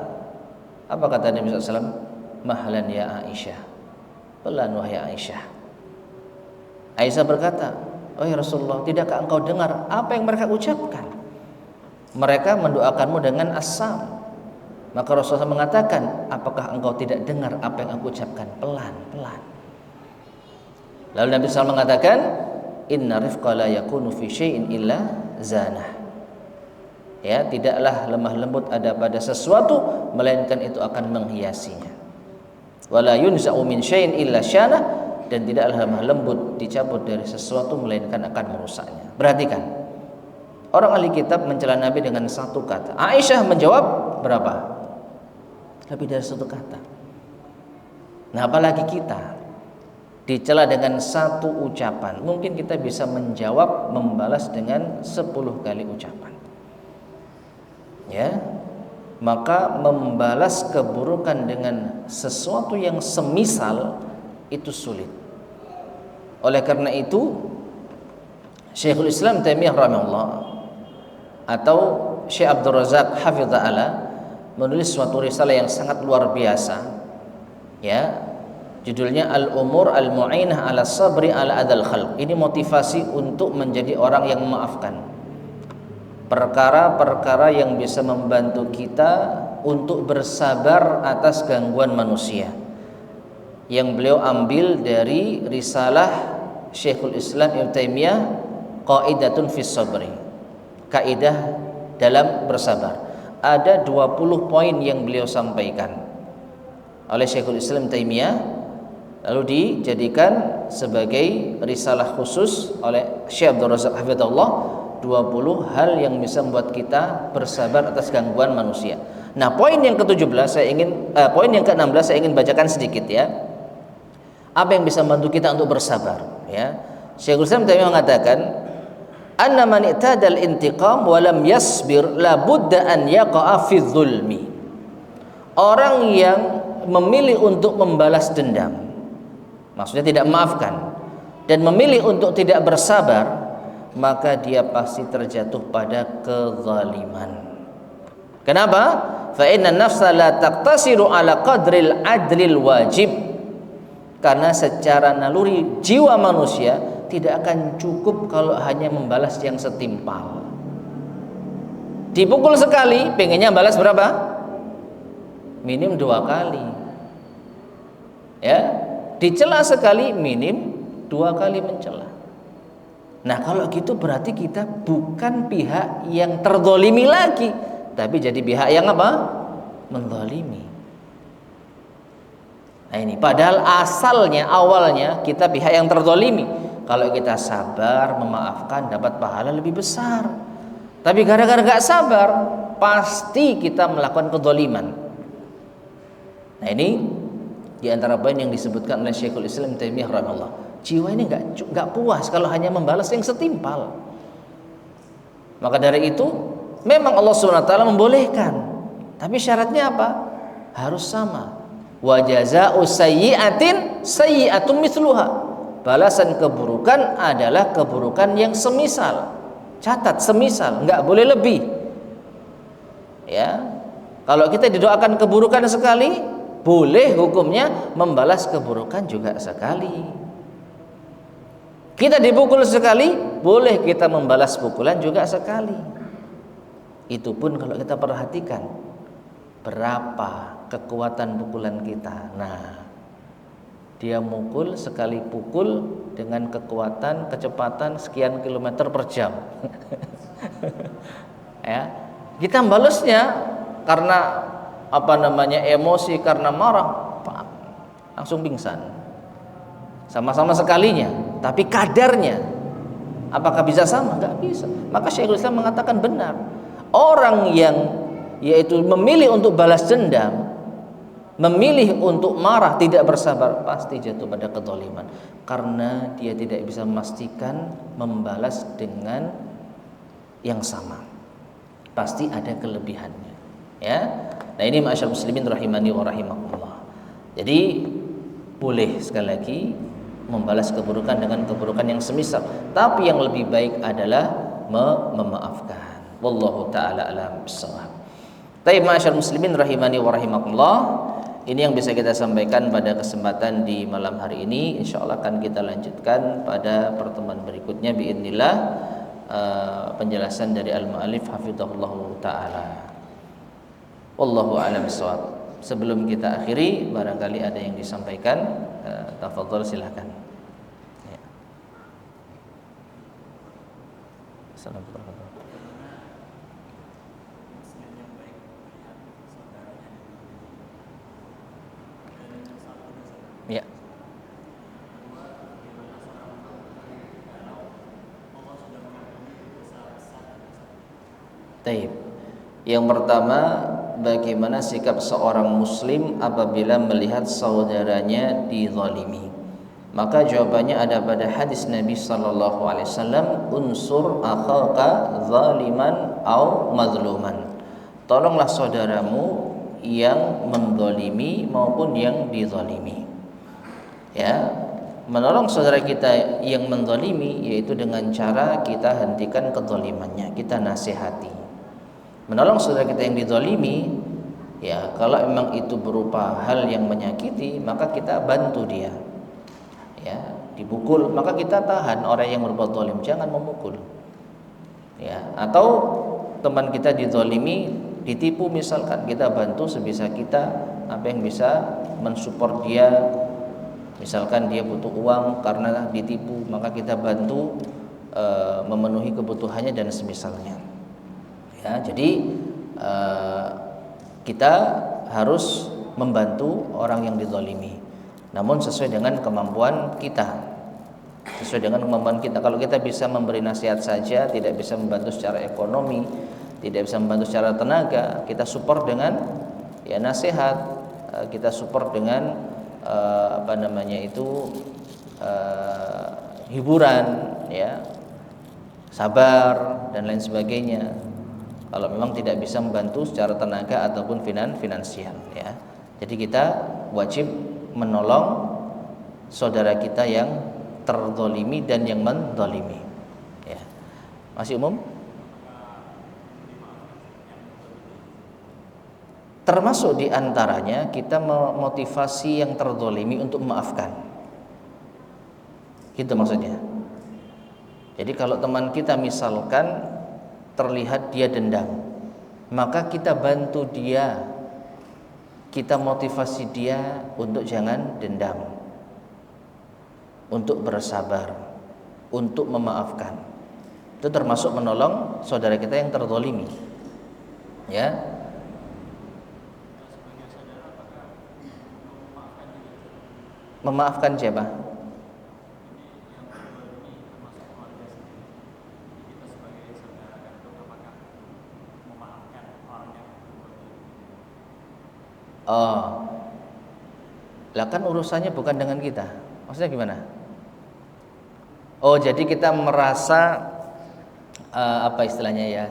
Apa kata Nabi SAW? Mahlan ya Aisyah. Pelan wahai Aisyah. Aisyah berkata, oh ya Rasulullah, tidakkah engkau dengar apa yang mereka ucapkan? Mereka mendoakanmu dengan assam. Maka Rasulullah mengatakan, apakah engkau tidak dengar apa yang aku ucapkan? Pelan-pelan. Lalu Nabi SAW mengatakan, inna rifqa la yakunu fi syai'in illa zanah. Ya, tidaklah lemah lembut ada pada sesuatu melainkan itu akan menghiasinya. Wala yunza'u min syai'in illa syanah, dan tidaklah lemah lembut dicabut dari sesuatu melainkan akan merusaknya. Perhatikan. Orang ahli kitab mencela Nabi dengan satu kata. Aisyah menjawab berapa? Lebih dari satu kata. Nah, apalagi kita dicela dengan satu ucapan, mungkin kita bisa menjawab, membalas dengan 10 kali ucapan. Ya. maka membalas keburukan dengan sesuatu yang semisal itu sulit. Oleh karena itu Syekhul Islam Taimiyah rahimahullah atau Syekh Abdul Razak hafizahullah menulis suatu risalah yang sangat luar biasa, ya, judulnya Al-Umur Al-Mu'inah ala Sabri ala Adal Khalq. Ini motivasi untuk menjadi orang yang memaafkan, perkara-perkara yang bisa membantu kita untuk bersabar atas gangguan manusia, yang beliau ambil dari risalah Syekhul Islam Ibnu Taimiyah Qaidatun fis Sabri, kaidah dalam bersabar. Ada 20 poin yang beliau sampaikan oleh Syekhul Islam Taimiyah, lalu dijadikan sebagai risalah khusus oleh Syekh Abdul Razak hafizahullah, 20 hal yang bisa membuat kita bersabar atas gangguan manusia. Nah, poin yang ke-17 poin yang ke-16 saya ingin bacakan sedikit, ya. Apa yang bisa membantu kita untuk bersabar, ya. Syekhul Islam Taimiyah mengatakan, anna man i'tadal intiqam wa lam yasbir la budda an yaqa'a fi dzulmi. Orang yang memilih untuk membalas dendam, maksudnya tidak memaafkan, dan memilih untuk tidak bersabar, maka dia pasti terjatuh pada kezaliman. Kenapa? Fa inna nafsa la taqtasiru ala qadril adlil wajib. Karena secara naluri jiwa manusia tidak akan cukup kalau hanya membalas yang setimpal. Dipukul sekali, pengennya balas berapa? Minim 2 kali. Ya, dicela sekali, minim 2 kali mencela. Nah, kalau gitu berarti kita bukan pihak yang terzalimi lagi, tapi jadi pihak yang apa? Menzalimi. Nah, ini padahal awalnya kita pihak yang terzalimi. Kalau kita sabar, memaafkan, dapat pahala lebih besar. Tapi gara-gara gak sabar, pasti kita melakukan kezaliman. Nah, ini di antara poin yang disebutkan oleh Syekhul Islam Taimiyah rahimahullah. Jiwa ini gak puas kalau hanya membalas yang setimpal. Maka dari itu memang Allah SWT membolehkan, tapi syaratnya apa? Harus sama. Wa jazaa'u sayyi'atin sayyi'atun mithluha. Balasan keburukan adalah keburukan yang semisal. Catat, semisal, enggak boleh lebih. Ya. Kalau kita didoakan keburukan sekali, boleh hukumnya membalas keburukan juga sekali. Kita dipukul sekali, boleh kita membalas pukulan juga sekali. Itu pun kalau kita perhatikan berapa kekuatan pukulan kita. Nah, dia mukul sekali pukul dengan kekuatan kecepatan sekian kilometer per jam. Ya, kita balasnya karena emosi, karena marah, langsung pingsan. Sama-sama sekalinya, tapi kadarnya apakah bisa sama? Enggak bisa. Maka Syekhul Islam mengatakan benar, orang yang yaitu memilih untuk balas dendam, memilih untuk marah, tidak bersabar, pasti jatuh pada kezaliman, karena dia tidak bisa memastikan membalas dengan yang sama. Pasti ada kelebihannya, ya. Nah, ini ma'asyar muslimin rahimani wa rahimakumullah. Jadi boleh sekali lagi membalas keburukan dengan keburukan yang semisal, tapi yang lebih baik adalah memaafkan. Wallahu taala alam bissawab. Baik, ma'asyar muslimin rahimani wa rahimakumullah. Ini yang bisa kita sampaikan pada kesempatan di malam hari ini. Insyaallah akan kita lanjutkan pada pertemuan berikutnya biidznillah, penjelasan dari al-mu'allif hafizahullah taala. Wallahu a'lam bishawab. Sebelum kita akhiri, barangkali ada yang disampaikan, tafadhol silakan. Ya. Assalamualaikum. Ya. Taib. Yang pertama, bagaimana sikap seorang muslim apabila melihat saudaranya dizalimi? Maka jawabannya ada pada hadis Nabi sallallahu alaihi wasallam, unsur akhaka zaliman au mazluman. tolonglah saudaramu yang menzalimi maupun yang dizalimi. Ya, menolong saudara kita yang menzalimi yaitu dengan cara kita hentikan kezalimannya, kita nasihati. Menolong saudara kita yang dizalimi, ya kalau memang itu berupa hal yang menyakiti, maka kita bantu dia. Ya, dipukul maka kita tahan orang yang berbuat zalim, jangan memukul. Ya, atau teman kita dizalimi, ditipu misalkan, kita bantu sebisa kita apa yang bisa mensupport dia. Misalkan dia butuh uang karena ditipu, maka kita bantu memenuhi kebutuhannya dan semisalnya. Ya, jadi kita harus membantu orang yang dizalimi, namun sesuai dengan kemampuan kita. Sesuai dengan kemampuan kita. Kalau kita bisa memberi nasihat saja, tidak bisa membantu secara ekonomi, tidak bisa membantu secara tenaga, kita support dengan ya nasihat, kita support dengan hiburan, ya, sabar dan lain sebagainya. Kalau memang tidak bisa membantu secara tenaga ataupun finansial, ya. Jadi kita wajib menolong saudara kita yang terzalimi dan yang menzalimi. Ya. Masih umum? Termasuk diantaranya kita memotivasi yang terzalimi untuk memaafkan. Gitu maksudnya. Jadi kalau teman kita misalkan terlihat dia dendam, maka kita bantu dia, kita motivasi dia untuk jangan dendam, untuk bersabar, untuk memaafkan. Itu termasuk menolong saudara kita yang terzalimi. Ya. Memaafkan siapa? Oh, lah kan urusannya bukan dengan kita. Maksudnya gimana? Oh, jadi kita merasa apa istilahnya ya,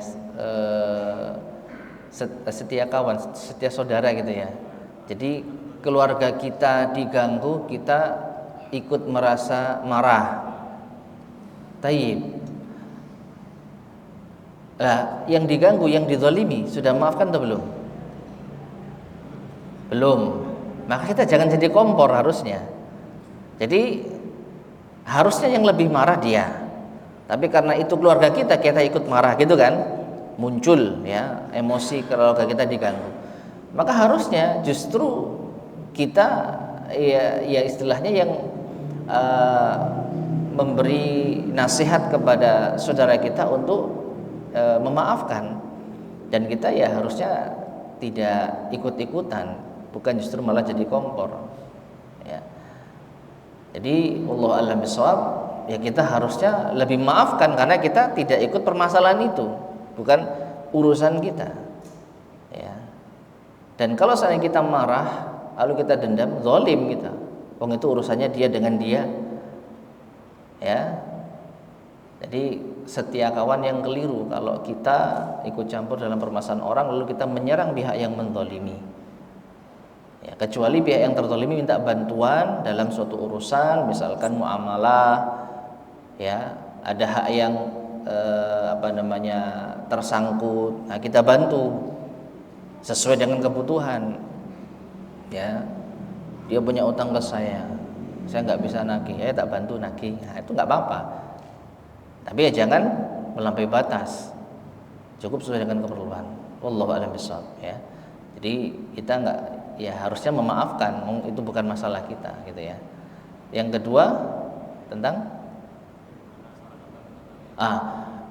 setia kawan, setia saudara gitu ya. Jadi keluarga kita diganggu, kita ikut merasa marah. Taib. Nah, yang diganggu, yang dizalimi sudah maafkan atau belum? Belum. Maka kita jangan jadi kompor harusnya. Jadi harusnya yang lebih marah dia. Tapi karena itu keluarga kita, kita ikut marah gitu kan? Muncul ya emosi keluarga kita diganggu. Maka harusnya justru kita ya istilahnya yang memberi nasihat kepada saudara kita untuk memaafkan, dan kita ya harusnya tidak ikut-ikutan, bukan justru malah jadi kompor. Ya. Jadi Allah a'lam bishawab, ya kita harusnya lebih maafkan karena kita tidak ikut permasalahan itu, bukan urusan kita. Ya. Dan kalau seandainya kita marah lalu kita dendam, zalim kita. Wong itu urusannya dia dengan dia. Ya. Jadi setia kawan yang keliru kalau kita ikut campur dalam permasalahan orang lalu kita menyerang pihak yang menzalimi. Ya, kecuali pihak yang terzalimi minta bantuan dalam suatu urusan, misalkan muamalah, ya, ada hak yang tersangkut. Nah, kita bantu sesuai dengan kebutuhan. Ya, dia punya utang ke saya nggak bisa nagih, ya tak bantu nagih. Nah, itu nggak apa-apa, tapi ya jangan melampaui batas, cukup sesuai dengan keperluan. Wallahu a'lam bishawab. Ya, jadi kita nggak, ya harusnya memaafkan, itu bukan masalah kita gitu ya. Yang kedua tentang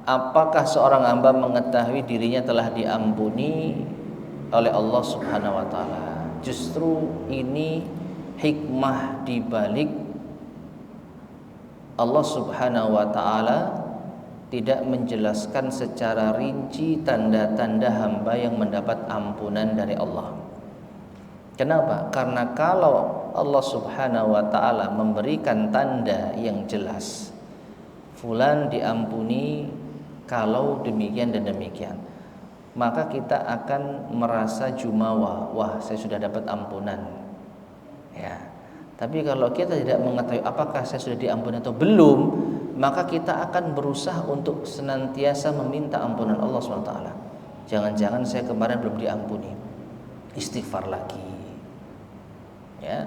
apakah seorang hamba mengetahui dirinya telah diampuni oleh Allah Subhanahu wa taala? Justru ini hikmah di balik Allah Subhanahu wa taala tidak menjelaskan secara rinci tanda-tanda hamba yang mendapat ampunan dari Allah. Kenapa? Karena kalau Allah Subhanahu wa taala memberikan tanda yang jelas, fulan diampuni kalau demikian dan demikian, maka kita akan merasa jumawa, wah saya sudah dapat ampunan. Ya. Tapi kalau kita tidak mengetahui apakah saya sudah diampuni atau belum, maka kita akan berusaha untuk senantiasa meminta ampunan Allah SWT. Jangan-jangan saya kemarin belum diampuni, istighfar lagi. Ya,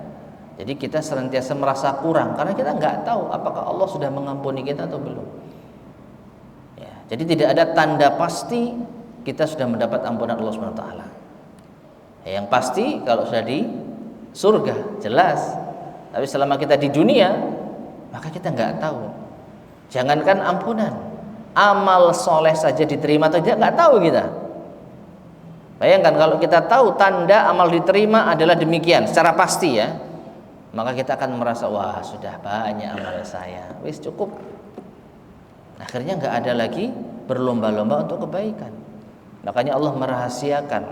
jadi kita senantiasa merasa kurang karena kita nggak tahu apakah Allah sudah mengampuni kita atau belum. Ya, jadi tidak ada tanda pasti kita sudah mendapat ampunan Allah SWT. Ya, yang pasti kalau sudah di surga jelas. Tapi selama kita di dunia, maka kita nggak tahu. Jangankan ampunan, amal soleh saja diterima atau tidak, nggak tahu kita. Bayangkan kalau kita tahu tanda amal diterima adalah demikian secara pasti ya, maka kita akan merasa wah sudah banyak amal saya, wis cukup. Akhirnya nggak ada lagi berlomba-lomba untuk kebaikan. Makanya Allah merahasiakan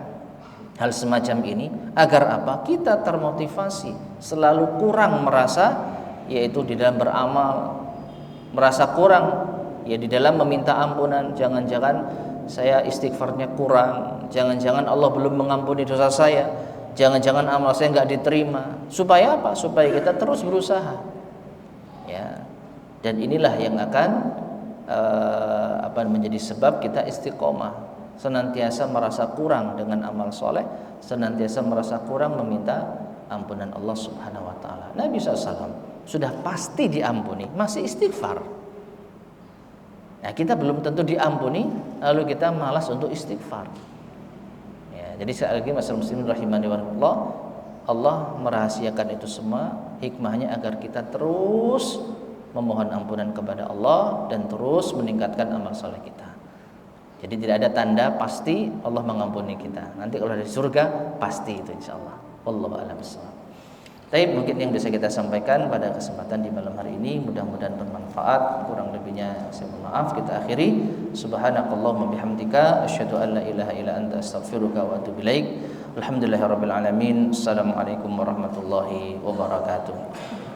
hal semacam ini agar apa? Kita termotivasi selalu kurang merasa, yaitu di dalam beramal, merasa kurang ya di dalam meminta ampunan. Jangan-jangan saya istighfarnya kurang, jangan-jangan Allah belum mengampuni dosa saya, jangan-jangan amal saya nggak diterima. Supaya apa? Supaya kita terus berusaha. Ya. Dan inilah yang akan menjadi sebab kita istiqomah, senantiasa merasa kurang dengan amal soleh, senantiasa merasa kurang meminta ampunan Allah Subhanahu wa taala. Nabi SAW sudah pasti diampuni, masih istighfar. Nah, kita belum tentu diampuni, lalu kita malas untuk istighfar. Ya, jadi sekali lagi masyarakat muslimin rahimani wa rahimakumullah, Allah merahasiakan itu semua hikmahnya agar kita terus memohon ampunan kepada Allah dan terus meningkatkan amal soleh kita. Jadi tidak ada tanda pasti Allah mengampuni kita. Nanti kalau dari surga pasti itu insyaallah. Wallahu a'lam bishawab. Baik, mungkin yang bisa kita sampaikan pada kesempatan di malam hari ini mudah-mudahan bermanfaat. Kurang lebihnya saya mohon maaf. Kita akhiri. Subhanakallahumma bihamdika asyhadu an la ilaha illa anta astaghfiruka wa atubu ilaik. Alhamdulillahirabbil alamin. Assalamualaikum warahmatullahi wabarakatuh.